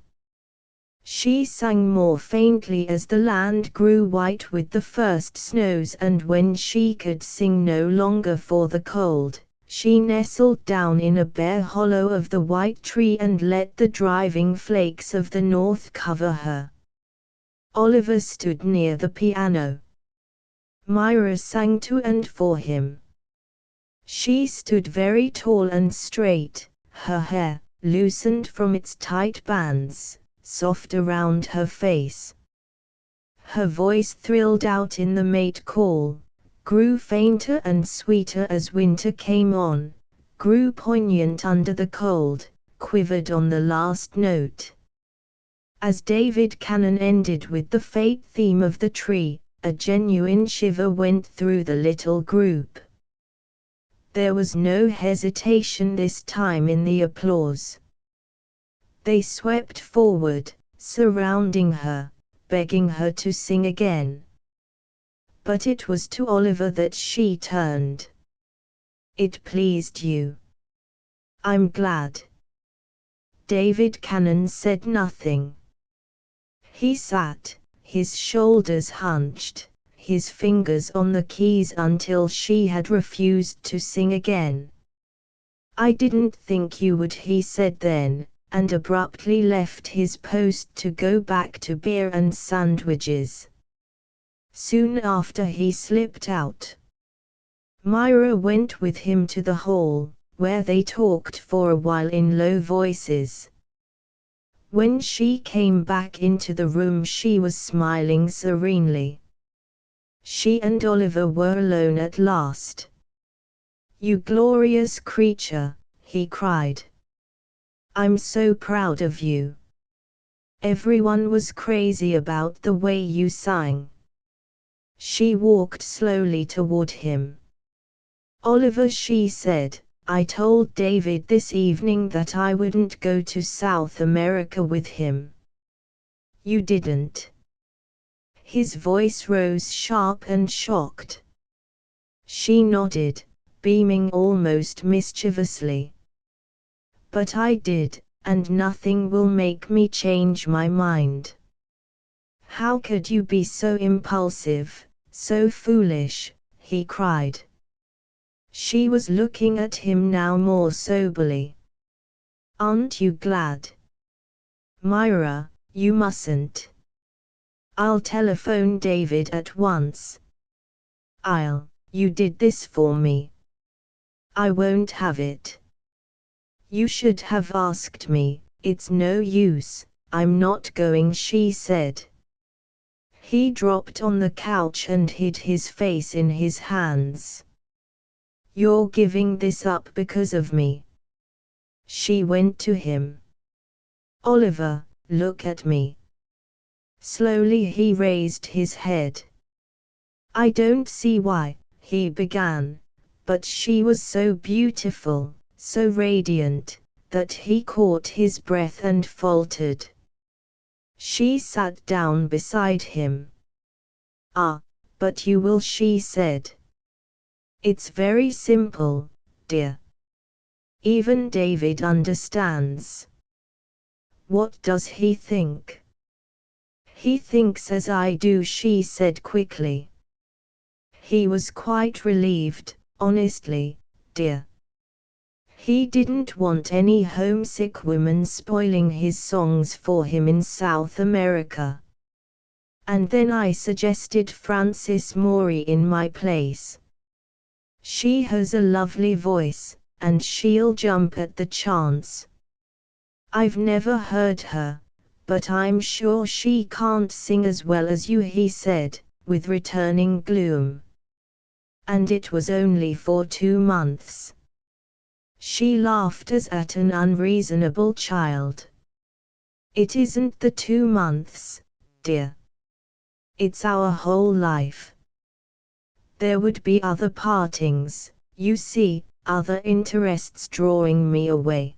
She sang more faintly as the land grew white with the first snows, and when she could sing no longer for the cold, she nestled down in a bare hollow of the white tree and let the driving flakes of the north cover her. Oliver stood near the piano. Myra sang to and for him. She stood very tall and straight, her hair, loosened from its tight bands, soft around her face. Her voice thrilled out in the mate call, grew fainter and sweeter as winter came on, grew poignant under the cold, quivered on the last note. As David Cannon ended with the fate theme of the tree, a genuine shiver went through the little group. There was no hesitation this time in the applause. They swept forward, surrounding her, begging her to sing again. But it was to Oliver that she turned. It pleased you. I'm glad. David Cannon said nothing. He sat, his shoulders hunched, his fingers on the keys until she had refused to sing again. I didn't think you would, he said then, and abruptly left his post to go back to beer and sandwiches. Soon after he slipped out. Myra went with him to the hall, where they talked for a while in low voices. When she came back into the room she was smiling serenely. She and Oliver were alone at last. You glorious creature, he cried. I'm so proud of you. Everyone was crazy about the way you sang. She walked slowly toward him. Oliver, she said, I told David this evening that I wouldn't go to South America with him. You didn't. His voice rose sharp and shocked. She nodded, beaming almost mischievously. But I did, and nothing will make me change my mind. How could you be so impulsive, so foolish, he cried. She was looking at him now more soberly. Aren't you glad? Myra, you mustn't. I'll telephone David at once. You did this for me. I won't have it. You should have asked me, it's no use, I'm not going, she said. He dropped on the couch and hid his face in his hands. You're giving this up because of me. She went to him. Oliver, look at me. Slowly he raised his head. I don't see why, he began, but she was so beautiful, so radiant, that he caught his breath and faltered. She sat down beside him. But you will, she said. It's very simple, dear. Even David understands. What does he think? He thinks as I do, she said quickly. He was quite relieved, honestly, dear. He didn't want any homesick woman spoiling his songs for him in South America. And then I suggested Frances Mory in my place. She has a lovely voice, and she'll jump at the chance. I've never heard her, but I'm sure she can't sing as well as you, he said, with returning gloom. And it was only for 2 months. She laughed as at an unreasonable child. It isn't the 2 months, dear. It's our whole life. There would be other partings, you see, other interests drawing me away.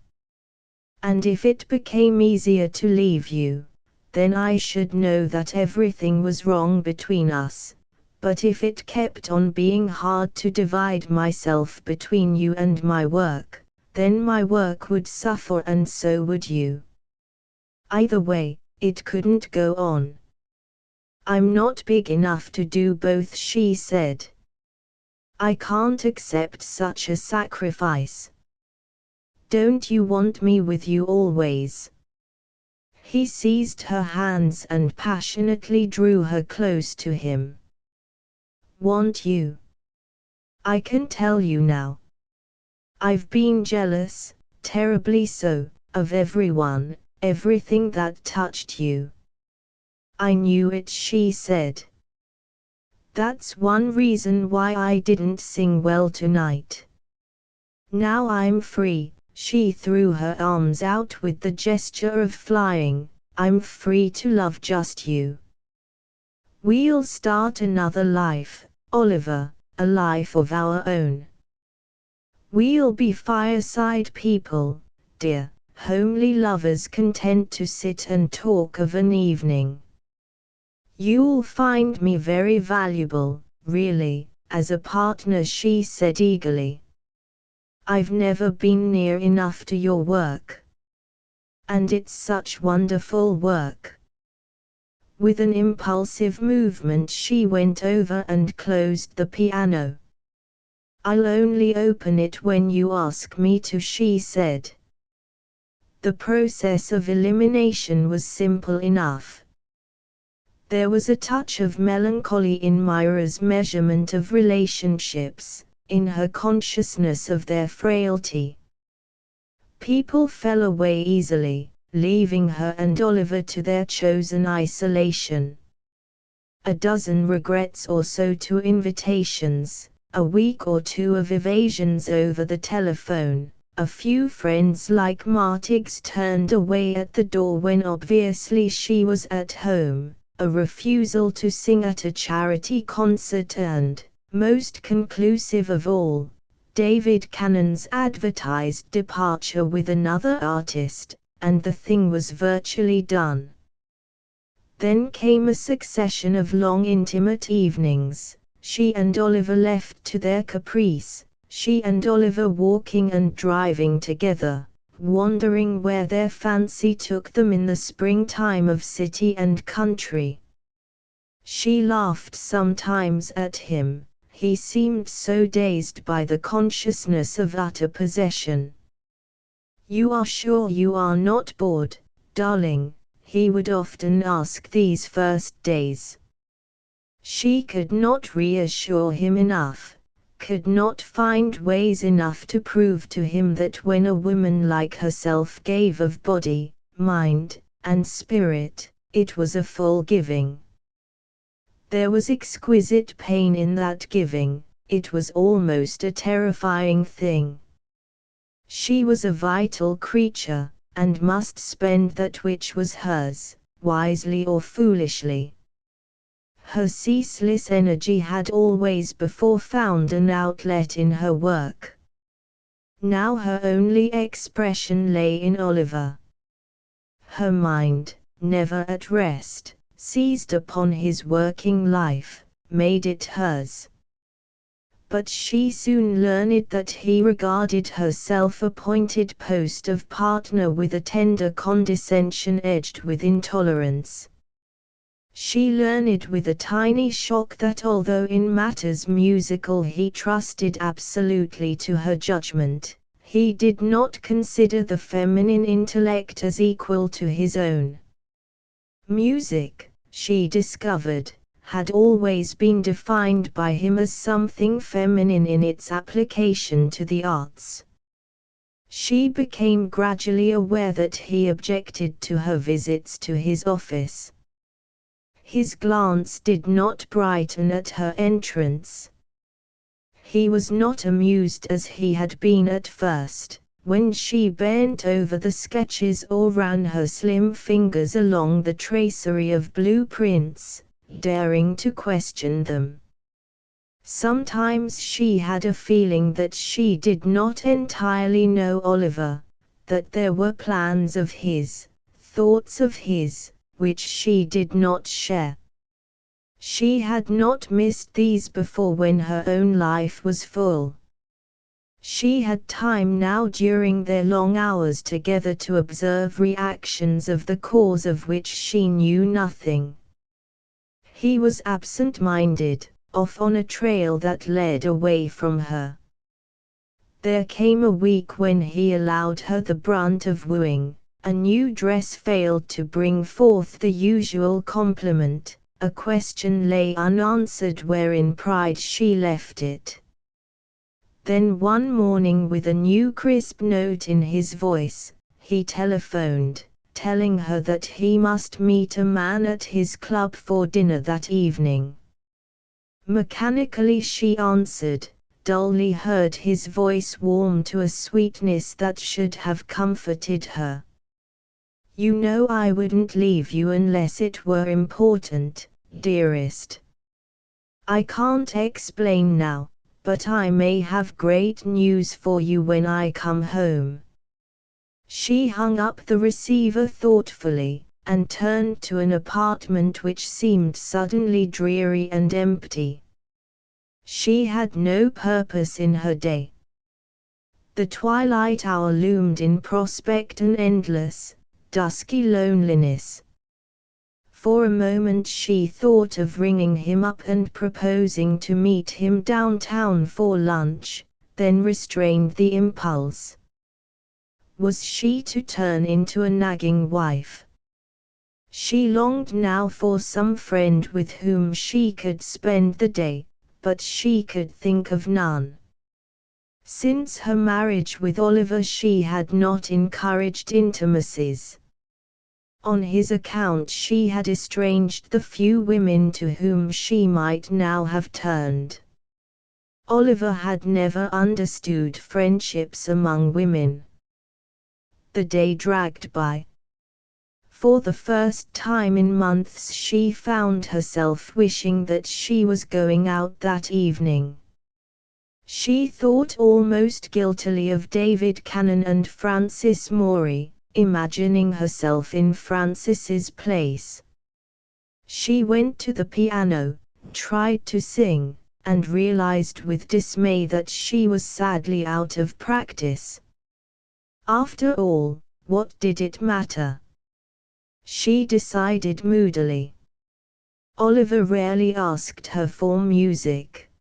And if it became easier to leave you, then I should know that everything was wrong between us. But if it kept on being hard to divide myself between you and my work, then my work would suffer and so would you. Either way, it couldn't go on. I'm not big enough to do both, she said. I can't accept such a sacrifice. Don't you want me with you always? He seized her hands and passionately drew her close to him. Want you? I can tell you now. I've been jealous, terribly so, of everyone, everything that touched you. I knew it, she said. That's one reason why I didn't sing well tonight. Now I'm free, she threw her arms out with the gesture of flying. I'm free to love just you. We'll start another life, Oliver, a life of our own. We'll be fireside people, dear, homely lovers content to sit and talk of an evening. You'll find me very valuable, really, as a partner, she said eagerly. I've never been near enough to your work. And it's such wonderful work. With an impulsive movement she went over and closed the piano. I'll only open it when you ask me to, she said. The process of elimination was simple enough. There was a touch of melancholy in Myra's measurement of relationships, in her consciousness of their frailty. People fell away easily, leaving her and Oliver to their chosen isolation. A dozen regrets or so to invitations, a week or two of evasions over the telephone, a few friends like Martigues turned away at the door when obviously she was at home, a refusal to sing at a charity concert and, most conclusive of all, David Cannon's advertised departure with another artist, and the thing was virtually done. Then came a succession of long intimate evenings, she and Oliver left to their caprice, she and Oliver walking and driving together, wandering where their fancy took them in the springtime of city and country. She laughed sometimes at him, he seemed so dazed by the consciousness of utter possession. You are sure you are not bored, darling? He would often ask these first days. She could not reassure him enough, could not find ways enough to prove to him that when a woman like herself gave of body, mind, and spirit, it was a full giving. There was exquisite pain in that giving, it was almost a terrifying thing. She was a vital creature, and must spend that which was hers, wisely or foolishly. Her ceaseless energy had always before found an outlet in her work. Now her only expression lay in Oliver. Her mind, never at rest, seized upon his working life, made it hers. but she soon learned that he regarded her self-appointed post of partner with a tender condescension edged with intolerance. She learned with a tiny shock that although in matters musical he trusted absolutely to her judgment, he did not consider the feminine intellect as equal to his own. Music, she discovered, had always been defined by him as something feminine in its application to the arts. She became gradually aware that he objected to her visits to his office. His glance did not brighten at her entrance. He was not amused as he had been at first, when she bent over the sketches or ran her slim fingers along the tracery of blueprints, daring to question them. Sometimes she had a feeling that she did not entirely know Oliver, that there were plans of his, thoughts of his, which she did not share. She had not missed these before when her own life was full. She had time now during their long hours together to observe reactions of the cause of which she knew nothing. He was absent-minded, off on a trail that led away from her. There came a week when he allowed her the brunt of wooing. A new dress failed to bring forth the usual compliment, a question lay unanswered where in pride she left it. Then one morning with a new crisp note in his voice, he telephoned, telling her that he must meet a man at his club for dinner that evening. Mechanically she answered, dully heard his voice warm to a sweetness that should have comforted her. "You know I wouldn't leave you unless it were important, dearest. I can't explain now, but I may have great news for you when I come home." She hung up the receiver thoughtfully, and turned to an apartment which seemed suddenly dreary and empty. She had no purpose in her day. The twilight hour loomed in prospect an endless, dusky loneliness. For a moment she thought of ringing him up and proposing to meet him downtown for lunch, then restrained the impulse. Was she to turn into a nagging wife? She longed now for some friend with whom she could spend the day, but she could think of none. Since her marriage with Oliver she had not encouraged intimacies. On his account she had estranged the few women to whom she might now have turned. Oliver had never understood friendships among women. The day dragged by. For the first time in months she found herself wishing that she was going out that evening. She thought almost guiltily of David Cannon and Francis Morey, imagining herself in Francis's place. She went to the piano, tried to sing, and realized with dismay that she was sadly out of practice. After all, what did it matter? She decided moodily. Oliver rarely asked her for music.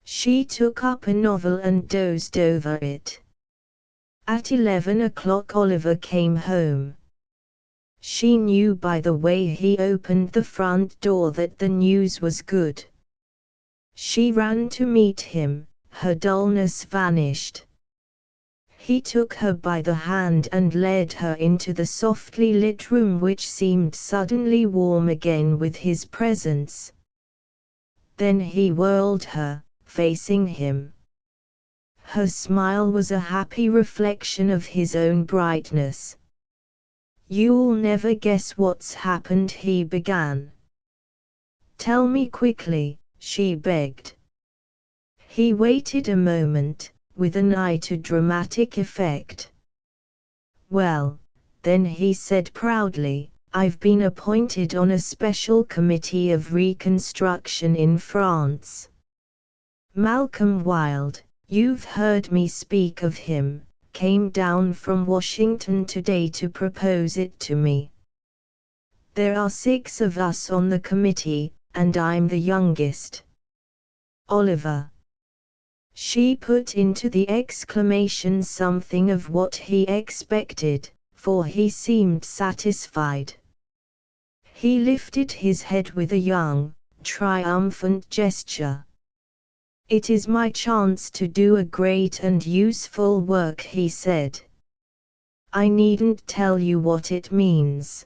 She took up a novel and dozed over it. At 11 o'clock Oliver came home. She knew by the way he opened the front door that the news was good. She ran to meet him, her dullness vanished. He took her by the hand and led her into the softly lit room which seemed suddenly warm again with his presence. Then he whirled her, facing him. Her smile was a happy reflection of his own brightness. "You'll never guess what's happened," he began. "Tell me quickly," she begged. He waited a moment, with an eye to dramatic effect. "Well, then," he said proudly, "I've been appointed on a special committee of reconstruction in France. Malcolm Wilde, you've heard me speak of him, came down from Washington today to propose it to me. There are 6 of us on the committee, and I'm the youngest. Oliver. She put into the exclamation something of what he expected, for he seemed satisfied. He lifted his head with a young, triumphant gesture. It is my chance to do a great and useful work, he said. I needn't tell you what it means.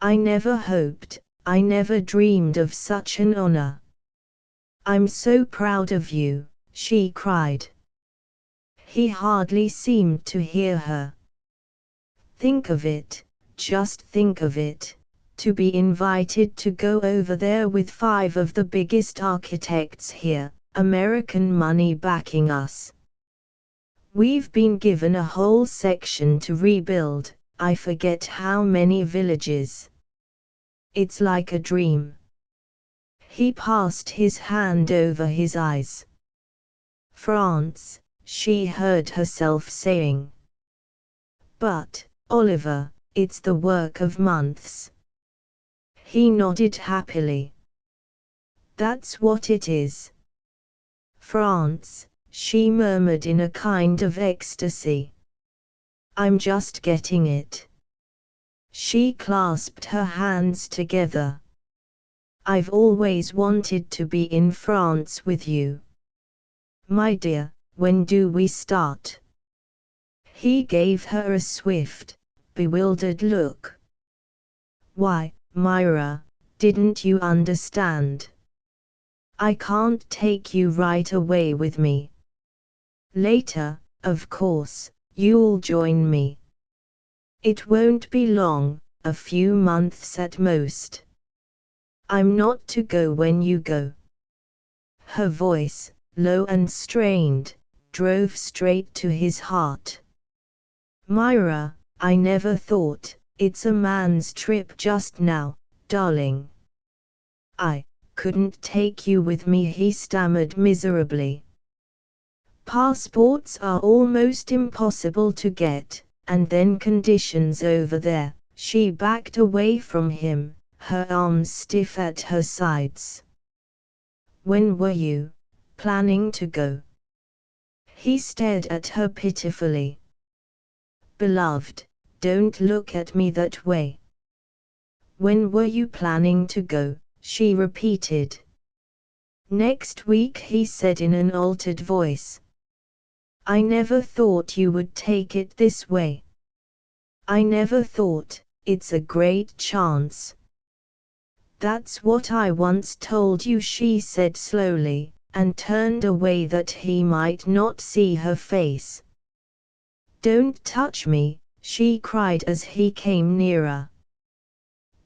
I never hoped, I never dreamed of such an honor. I'm so proud of you, she cried. He hardly seemed to hear her. Think of it, just think of it, to be invited to go over there with 5 of the biggest architects here, American money backing us. We've been given a whole section to rebuild, I forget how many villages. It's like a dream. He passed his hand over his eyes. France, she heard herself saying. But, Oliver, it's the work of months. He nodded happily. That's what it is. France, she murmured in a kind of ecstasy. I'm just getting it. She clasped her hands together. I've always wanted to be in France with you. My dear, when do we start? He gave her a swift, bewildered look. Why, Myra, didn't you understand? I can't take you right away with me. Later, of course, you'll join me. It won't be long, a few months at most. I'm not to go when you go. Her voice, low and strained, drove straight to his heart. Myra, I never thought, it's a man's trip just now, darling. I couldn't take you with me, he stammered miserably. Passports are almost impossible to get, and then conditions over there. She backed away from him, her arms stiff at her sides. When were you planning to go? He stared at her pitifully. Beloved, don't look at me that way. When were you planning to go? She repeated. Next week, he said in an altered voice. I never thought you would take it this way. I never thought, it's a great chance. That's what I once told you, she said slowly, and turned away that he might not see her face. Don't touch me, she cried as he came nearer.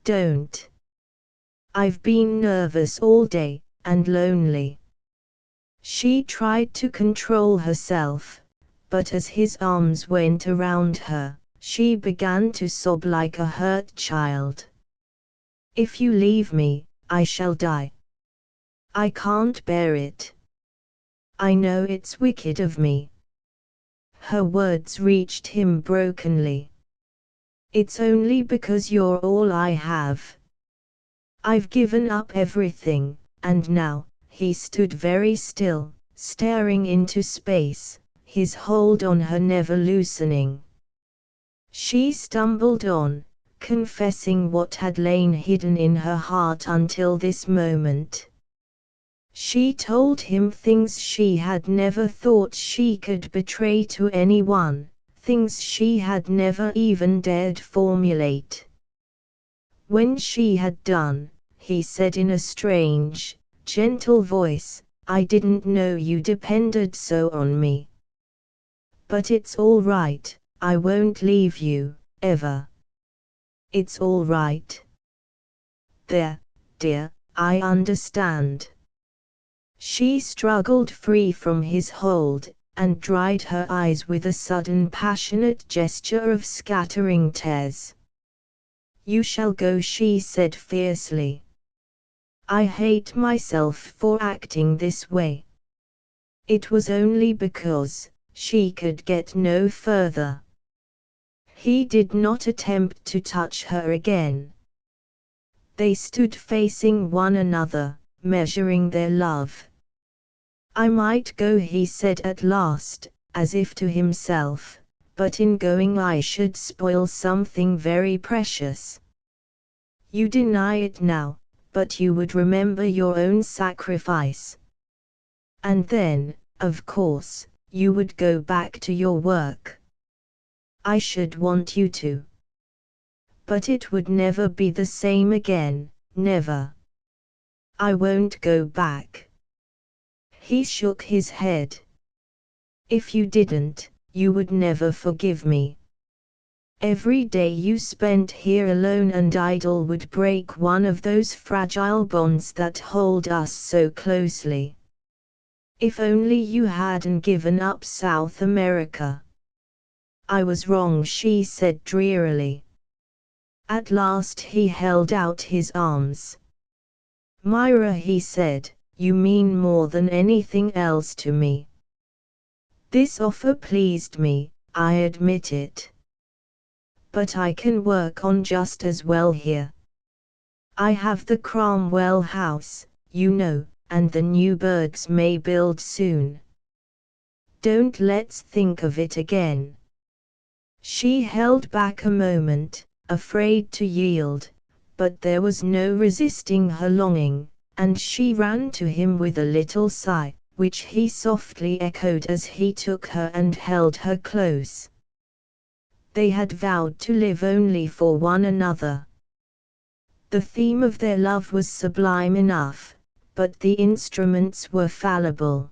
Don't. I've been nervous all day, and lonely. She tried to control herself, but as his arms went around her, she began to sob like a hurt child. If you leave me, I shall die. I can't bear it. I know it's wicked of me. Her words reached him brokenly. It's only because you're all I have. I've given up everything, and now, he stood very still, staring into space, his hold on her never loosening. She stumbled on, confessing what had lain hidden in her heart until this moment. She told him things she had never thought she could betray to anyone, things she had never even dared formulate. When she had done, he said in a strange, gentle voice, I didn't know you depended so on me. But it's all right, I won't leave you, ever. It's all right. There, dear, I understand. She struggled free from his hold, and dried her eyes with a sudden passionate gesture of scattering tears. You shall go, she said fiercely. I hate myself for acting this way. It was only because she could get no further. He did not attempt to touch her again. They stood facing one another, measuring their love. I might go, he said at last, as if to himself, but in going I should spoil something very precious. You deny it now, but you would remember your own sacrifice. And then, of course, you would go back to your work. I should want you to. But it would never be the same again, never. I won't go back. He shook his head. If you didn't, you would never forgive me. Every day you spent here alone and idle would break one of those fragile bonds that hold us so closely. If only you hadn't given up South America. I was wrong, she said drearily. At last he held out his arms. Myra, he said, you mean more than anything else to me. This offer pleased me, I admit it. But I can work on just as well here. I have the Cromwell house, you know, and the Newburghs may build soon. Don't let's think of it again. She held back a moment, afraid to yield, but there was no resisting her longing, and she ran to him with a little sigh, which he softly echoed as he took her and held her close. They had vowed to live only for one another. The theme of their love was sublime enough, but the instruments were fallible.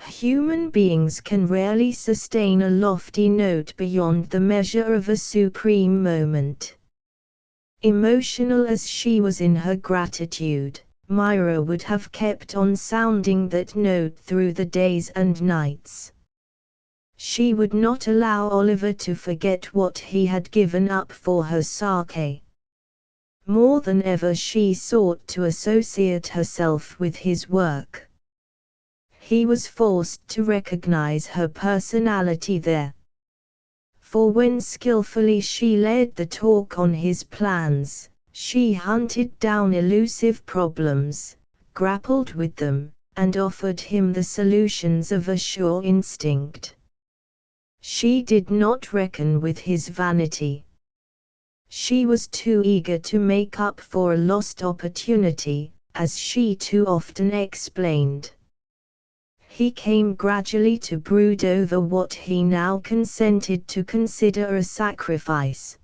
Human beings can rarely sustain a lofty note beyond the measure of a supreme moment. Emotional as she was in her gratitude, Myra would have kept on sounding that note through the days and nights. She would not allow Oliver to forget what he had given up for her Sake. More than ever she sought to associate herself with his work. He was forced to recognize her personality there. For when skillfully she led the talk on his plans, she hunted down elusive problems, grappled with them, and offered him the solutions of a sure instinct. She did not reckon with his vanity. She was too eager to make up for a lost opportunity, as she too often explained. He came gradually to brood over what he now consented to consider a sacrifice.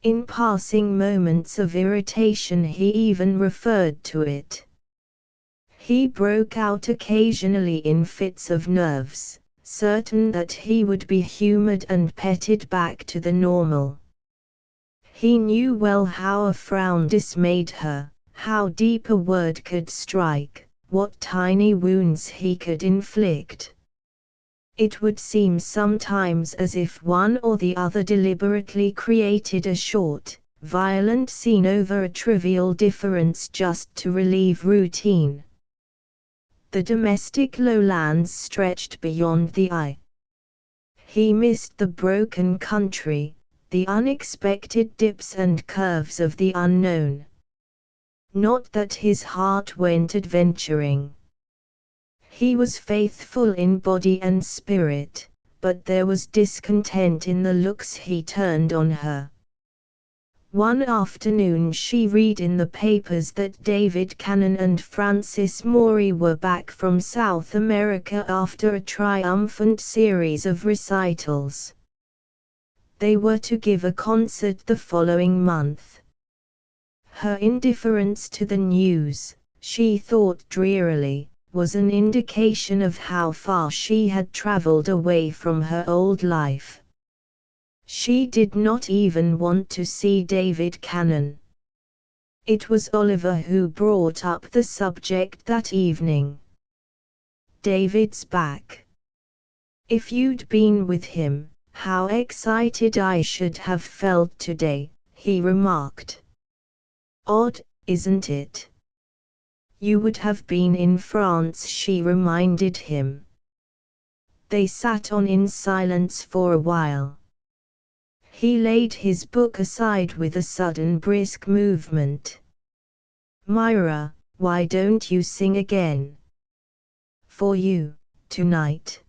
In passing moments of irritation he even referred to it. He broke out occasionally in fits of nerves, certain that he would be humored and petted back to the normal. He knew well how a frown dismayed her, how deep a word could strike, what tiny wounds he could inflict. It would seem sometimes as if one or the other deliberately created a short, violent scene over a trivial difference just to relieve routine. The domestic lowlands stretched beyond the eye. He missed the broken country, the unexpected dips and curves of the unknown. Not that his heart went adventuring. He was faithful in body and spirit, but there was discontent in the looks he turned on her. One afternoon she read in the papers that David Cannon and Francis Morey were back from South America after a triumphant series of recitals. They were to give a concert the following month. Her indifference to the news, she thought drearily, was an indication of how far she had traveled away from her old life. She did not even want to see David Cannon. It was Oliver who brought up the subject that evening. David's back. If you'd been with him, how excited I should have felt today, he remarked. Odd, isn't it? You would have been in France, she reminded him. They sat on in silence for a while. He laid his book aside with a sudden brisk movement. Myra, why don't you sing again? For you, tonight.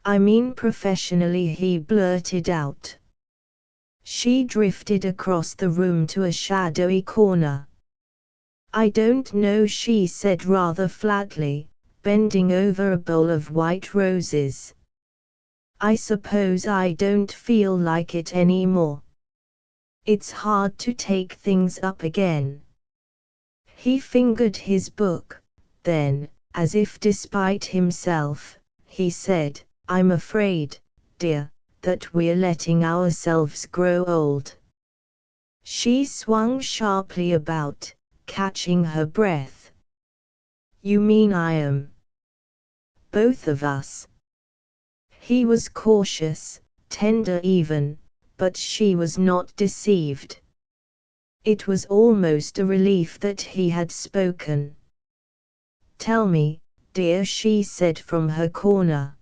I mean professionally, he blurted out. She drifted across the room to a shadowy corner. I don't know, she said rather flatly, bending over a bowl of white roses. I suppose I don't feel like it anymore. It's hard to take things up again. He fingered his book, then, as if despite himself, he said, I'm afraid, dear, that we're letting ourselves grow old. She swung sharply about, catching her breath. You mean I am? Both of us. He was cautious, tender even, but she was not deceived. It was almost a relief that he had spoken. Tell me, dear, she said from her corner.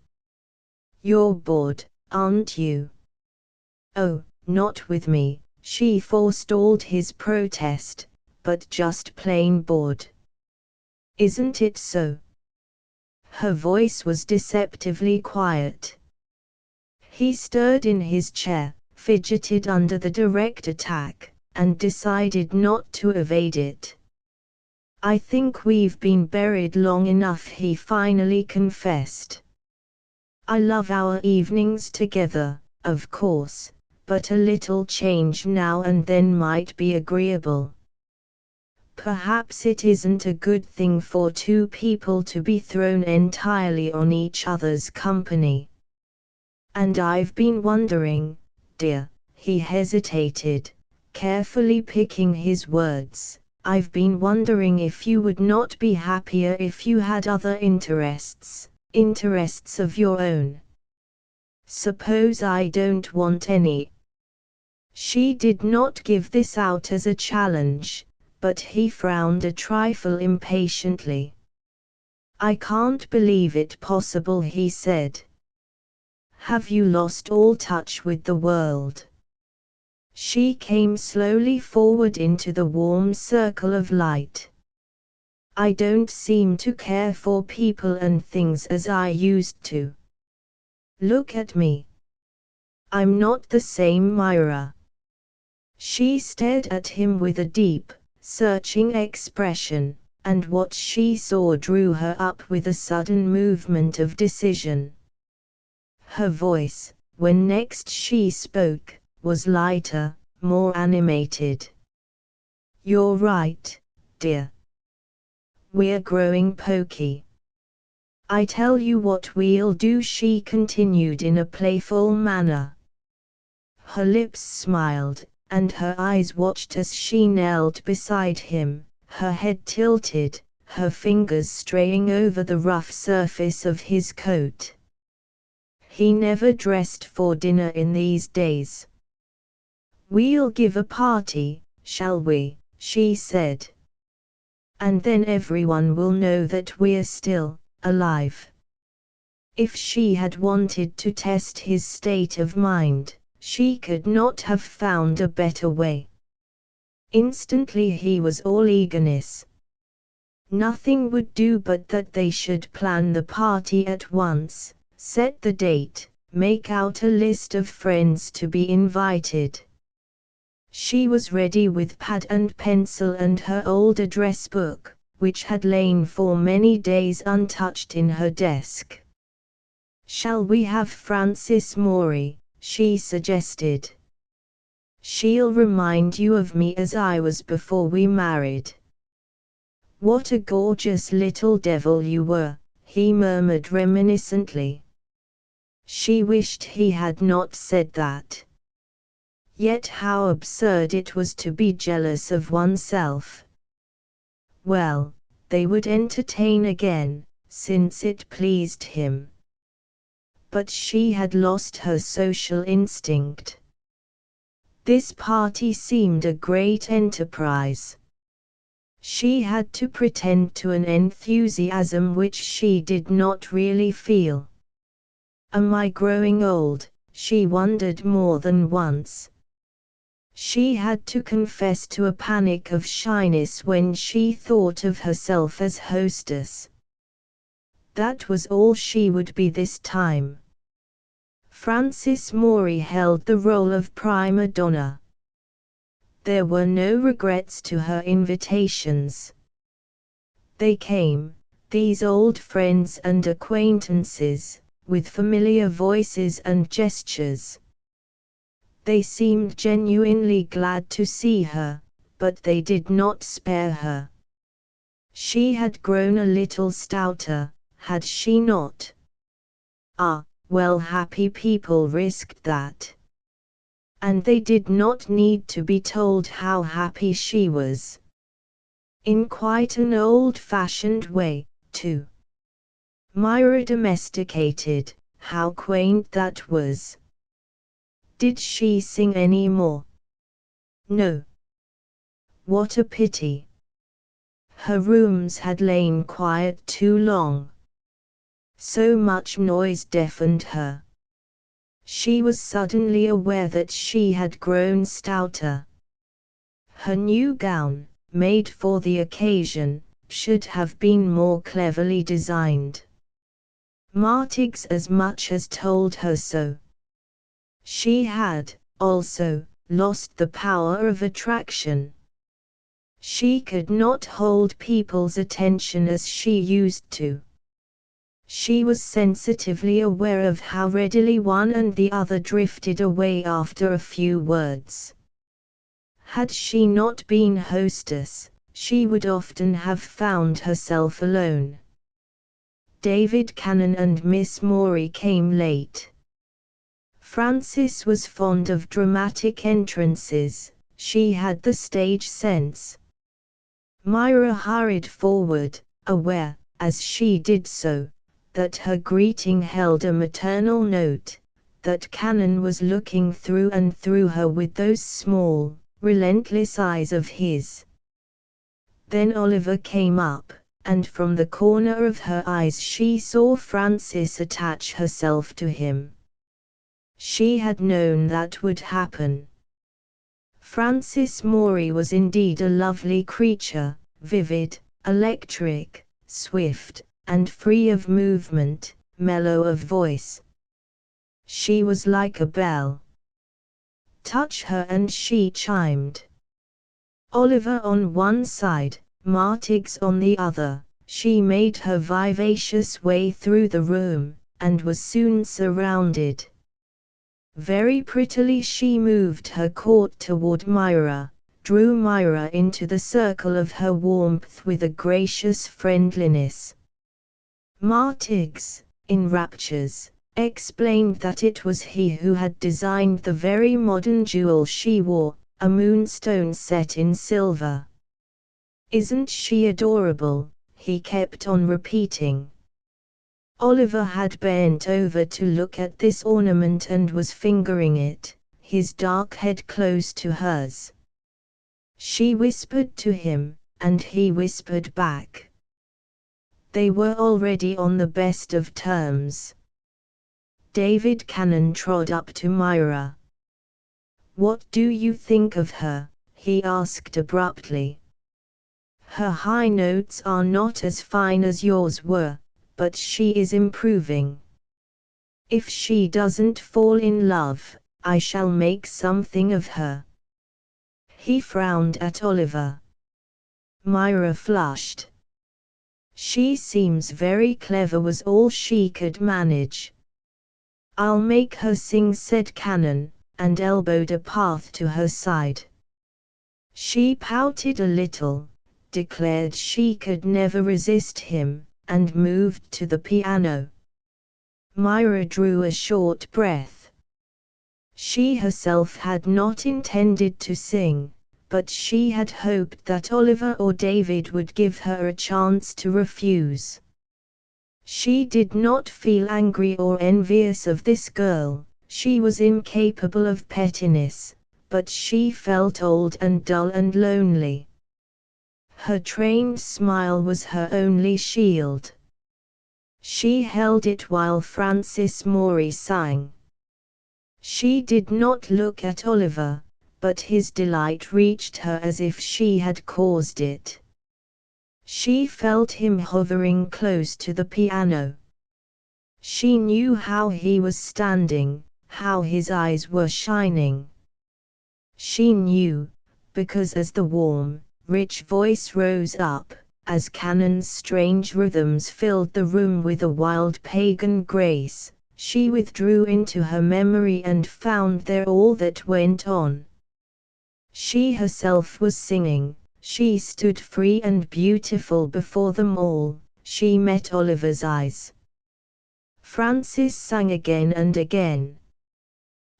You're bored, aren't you? Oh, not with me, she forestalled his protest, but just plain bored. Isn't it so? Her voice was deceptively quiet. He stirred in his chair, fidgeted under the direct attack, and decided not to evade it. I think we've been buried long enough, he finally confessed. I love our evenings together, of course, but a little change now and then might be agreeable. Perhaps it isn't a good thing for two people to be thrown entirely on each other's company. And I've been wondering, dear, he hesitated, carefully picking his words, I've been wondering if you would not be happier if you had other interests of your own. Suppose I don't want any. She did not give this out as a challenge, but he frowned a trifle impatiently. I can't believe it possible, he said. Have you lost all touch with the world? She came slowly forward into the warm circle of light. I don't seem to care for people and things as I used to. Look at me. I'm not the same, Myra. She stared at him with a deep, searching expression, and what she saw drew her up with a sudden movement of decision. Her voice, when next she spoke, was lighter, more animated. You're right, dear. We're growing poky. I tell you what we'll do, she continued in a playful manner. Her lips smiled, and her eyes watched as she knelt beside him, her head tilted, her fingers straying over the rough surface of his coat. He never dressed for dinner in these days. We'll give a party, shall we, she said. And then everyone will know that we're still alive. If she had wanted to test his state of mind, she could not have found a better way. Instantly he was all eagerness. Nothing would do but that they should plan the party at once, set the date, make out a list of friends to be invited. She was ready with pad and pencil and her old address book, which had lain for many days untouched in her desk. Shall we have Frances Morey? She suggested. She'll remind you of me as I was before we married. What a gorgeous little devil you were, he murmured reminiscently. She wished he had not said that. Yet how absurd it was to be jealous of oneself. Well, they would entertain again, since it pleased him. But she had lost her social instinct. This party seemed a great enterprise. She had to pretend to an enthusiasm which she did not really feel. Am I growing old? She wondered more than once. She had to confess to a panic of shyness when she thought of herself as hostess. That was all she would be this time. Frances Mory held the role of prima donna. There were no regrets to her invitations. They came, these old friends and acquaintances, with familiar voices and gestures. They seemed genuinely glad to see her, but they did not spare her. She had grown a little stouter, had she not? Ah, well, happy people risked that. And they did not need to be told how happy she was. In quite an old-fashioned way, too. Myra domesticated, how quaint that was. Did she sing any more? No. What a pity. Her rooms had lain quiet too long. So much noise deafened her. She was suddenly aware that she had grown stouter. Her new gown, made for the occasion, should have been more cleverly designed. Martigues as much as told her so. She had, also, lost the power of attraction. She could not hold people's attention as she used to. She was sensitively aware of how readily one and the other drifted away after a few words. Had she not been hostess, she would often have found herself alone. David Cannon and Miss Mory came late. Frances was fond of dramatic entrances, she had the stage sense. Myra hurried forward, aware, as she did so, that her greeting held a maternal note, that Cannon was looking through and through her with those small, relentless eyes of his. Then Oliver came up, and from the corner of her eyes she saw Frances attach herself to him. She had known that would happen. Frances Mory was indeed a lovely creature, vivid, electric, swift, and free of movement, mellow of voice. She was like a bell. Touch her and she chimed. Oliver on one side, Martigues on the other, she made her vivacious way through the room, and was soon surrounded. Very prettily she moved her court toward Myra, drew Myra into the circle of her warmth with a gracious friendliness. Martigues, in raptures, explained that it was he who had designed the very modern jewel she wore, a moonstone set in silver. "Isn't she adorable?" he kept on repeating. Oliver had bent over to look at this ornament and was fingering it, his dark head close to hers. She whispered to him, and he whispered back. They were already on the best of terms. David Cannon trod up to Myra. "What do you think of her?" he asked abruptly. "Her high notes are not as fine as yours were, but she is improving. If she doesn't fall in love, I shall make something of her." He frowned at Oliver. Myra flushed. "She seems very clever," was all she could manage. "I'll make her sing," said Cannon, and elbowed a path to her side. She pouted a little, declared she could never resist him, and moved to the piano. Myra drew a short breath. She herself had not intended to sing, but she had hoped that Oliver or David would give her a chance to refuse. She did not feel angry or envious of this girl, she was incapable of pettiness, but she felt old and dull and lonely. Her trained smile was her only shield. She held it while Francis Moray sang. She did not look at Oliver, but his delight reached her as if she had caused it. She felt him hovering close to the piano. She knew how he was standing, how his eyes were shining. She knew, because as the warm, rich voice rose up, as Cannon's strange rhythms filled the room with a wild pagan grace, she withdrew into her memory and found there all that went on. She herself was singing, she stood free and beautiful before them all, she met Oliver's eyes. Francis sang again and again.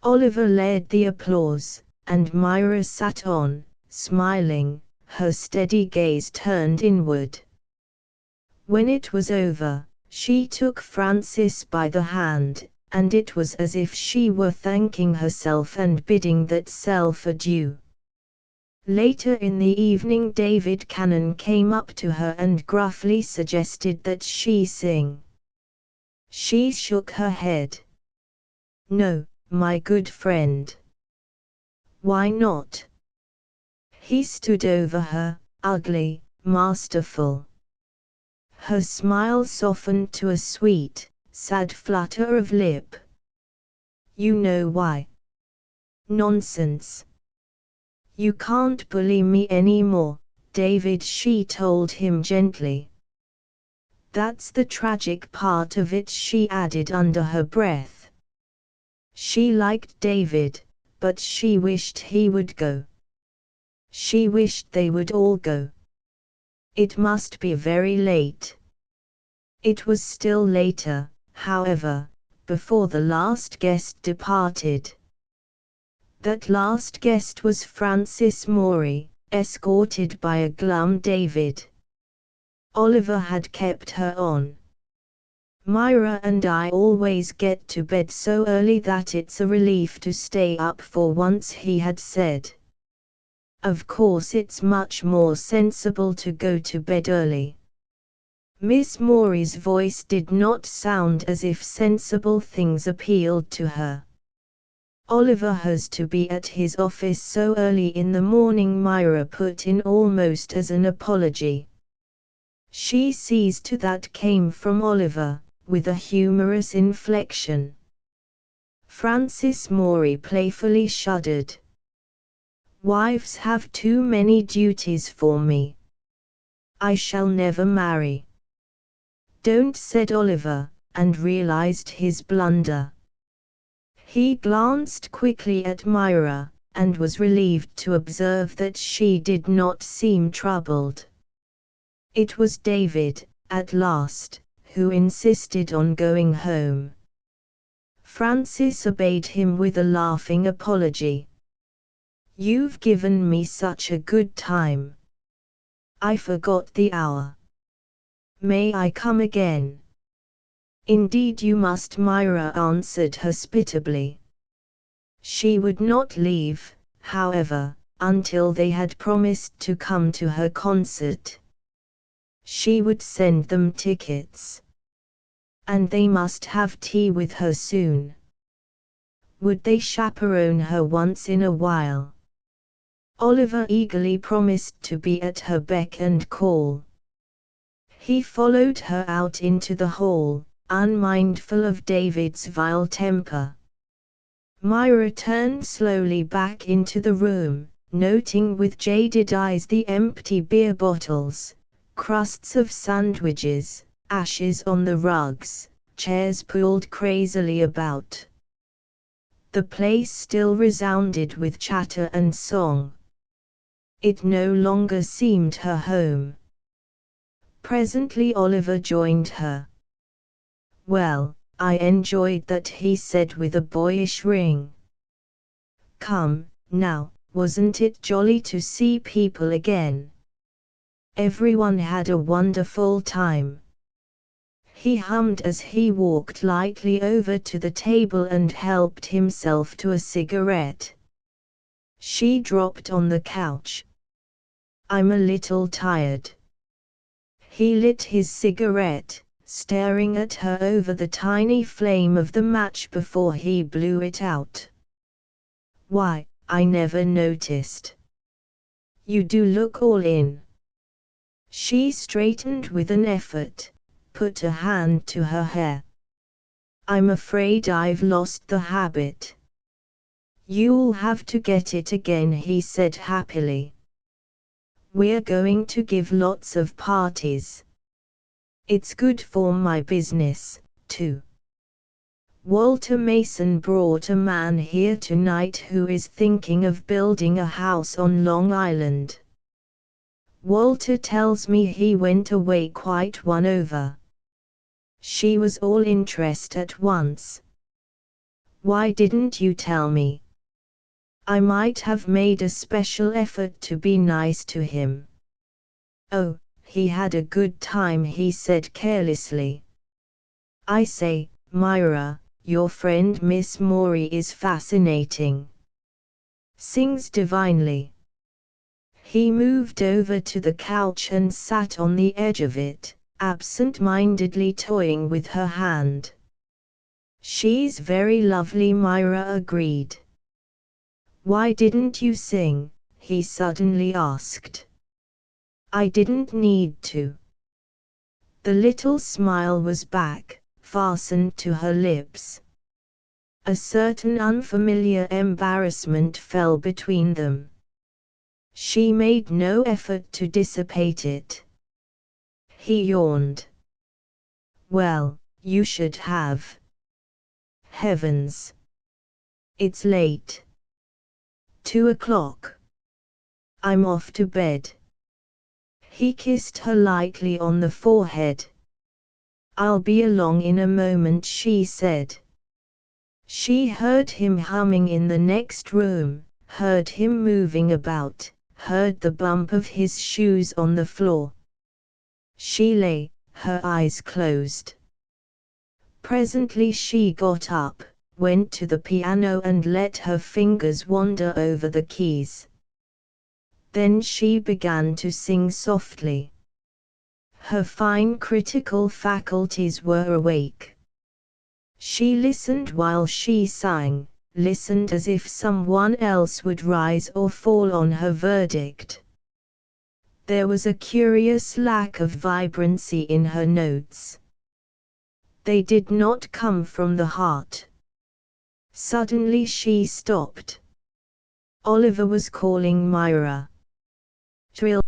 Oliver led the applause, and Myra sat on, smiling, her steady gaze turned inward. When it was over, she took Francis by the hand, and it was as if she were thanking herself and bidding that self adieu. Later in the evening David Cannon came up to her and gruffly suggested that she sing. She shook her head. "No, my good friend." "Why not?" He stood over her, ugly, masterful. Her smile softened to a sweet, sad flutter of lip. "You know why." "Nonsense. You can't bully me anymore, David," she told him gently. "That's the tragic part of it," she added under her breath. She liked David, but she wished he would go. She wished they would all go. It must be very late. It was still later, however, before the last guest departed. That last guest was Francis Moray, escorted by a glum David. Oliver had kept her on. "Myra and I always get to bed so early that it's a relief to stay up for once," he had said. "Of course it's much more sensible to go to bed early." Miss Moray's voice did not sound as if sensible things appealed to her. "Oliver has to be at his office so early in the morning," Myra put in almost as an apology. "She sees to that," came from Oliver, with a humorous inflection. Francis Moray playfully shuddered. "Wives have too many duties for me. I shall never marry." "Don't," said Oliver, and realized his blunder. He glanced quickly at Myra, and was relieved to observe that she did not seem troubled. It was David, at last, who insisted on going home. Francis obeyed him with a laughing apology. "You've given me such a good time. I forgot the hour. May I come again?" "Indeed you must," Myra answered hospitably. She would not leave, however, until they had promised to come to her concert. She would send them tickets. And they must have tea with her soon. Would they chaperone her once in a while? Oliver eagerly promised to be at her beck and call. He followed her out into the hall, unmindful of David's vile temper. Myra turned slowly back into the room, noting with jaded eyes the empty beer bottles, crusts of sandwiches, ashes on the rugs, chairs pulled crazily about. The place still resounded with chatter and song. It no longer seemed her home. Presently Oliver joined her. "Well, I enjoyed that," he said with a boyish ring. "Come, now, wasn't it jolly to see people again? Everyone had a wonderful time." He hummed as he walked lightly over to the table and helped himself to a cigarette. She dropped on the couch. I'm a little tired. He lit his cigarette, staring at her over the tiny flame of the match before he blew it out. Why, I never noticed. You do look all in. She straightened with an effort, put a hand to her hair. I'm afraid I've lost the habit. You'll have to get it again, he said happily. We're going to give lots of parties. It's good for my business, too. Walter Mason brought a man here tonight who is thinking of building a house on Long Island. Walter tells me he went away quite won over. She was all interest at once. Why didn't you tell me? I might have made a special effort to be nice to him. Oh, he had a good time, he said carelessly. I say, Myra, your friend Miss Morey is fascinating. Sings divinely. He moved over to the couch and sat on the edge of it, absent-mindedly toying with her hand. She's very lovely, Myra agreed. Why didn't you sing? He suddenly asked. I didn't need to. The little smile was back, fastened to her lips. A certain unfamiliar embarrassment fell between them. She made no effort to dissipate it. He yawned. Well, you should have. Heavens. It's late. 2 o'clock. I'm off to bed. He kissed her lightly on the forehead. I'll be along in a moment, she said. She heard him humming in the next room, heard him moving about, heard the bump of his shoes on the floor. She lay, her eyes closed. Presently she got up, went to the piano and let her fingers wander over the keys. Then she began to sing softly. Her fine critical faculties were awake. She listened while she sang, listened as if someone else would rise or fall on her verdict. There was a curious lack of vibrancy in her notes. They did not come from the heart. Suddenly she stopped. Oliver was calling Myra. Trill.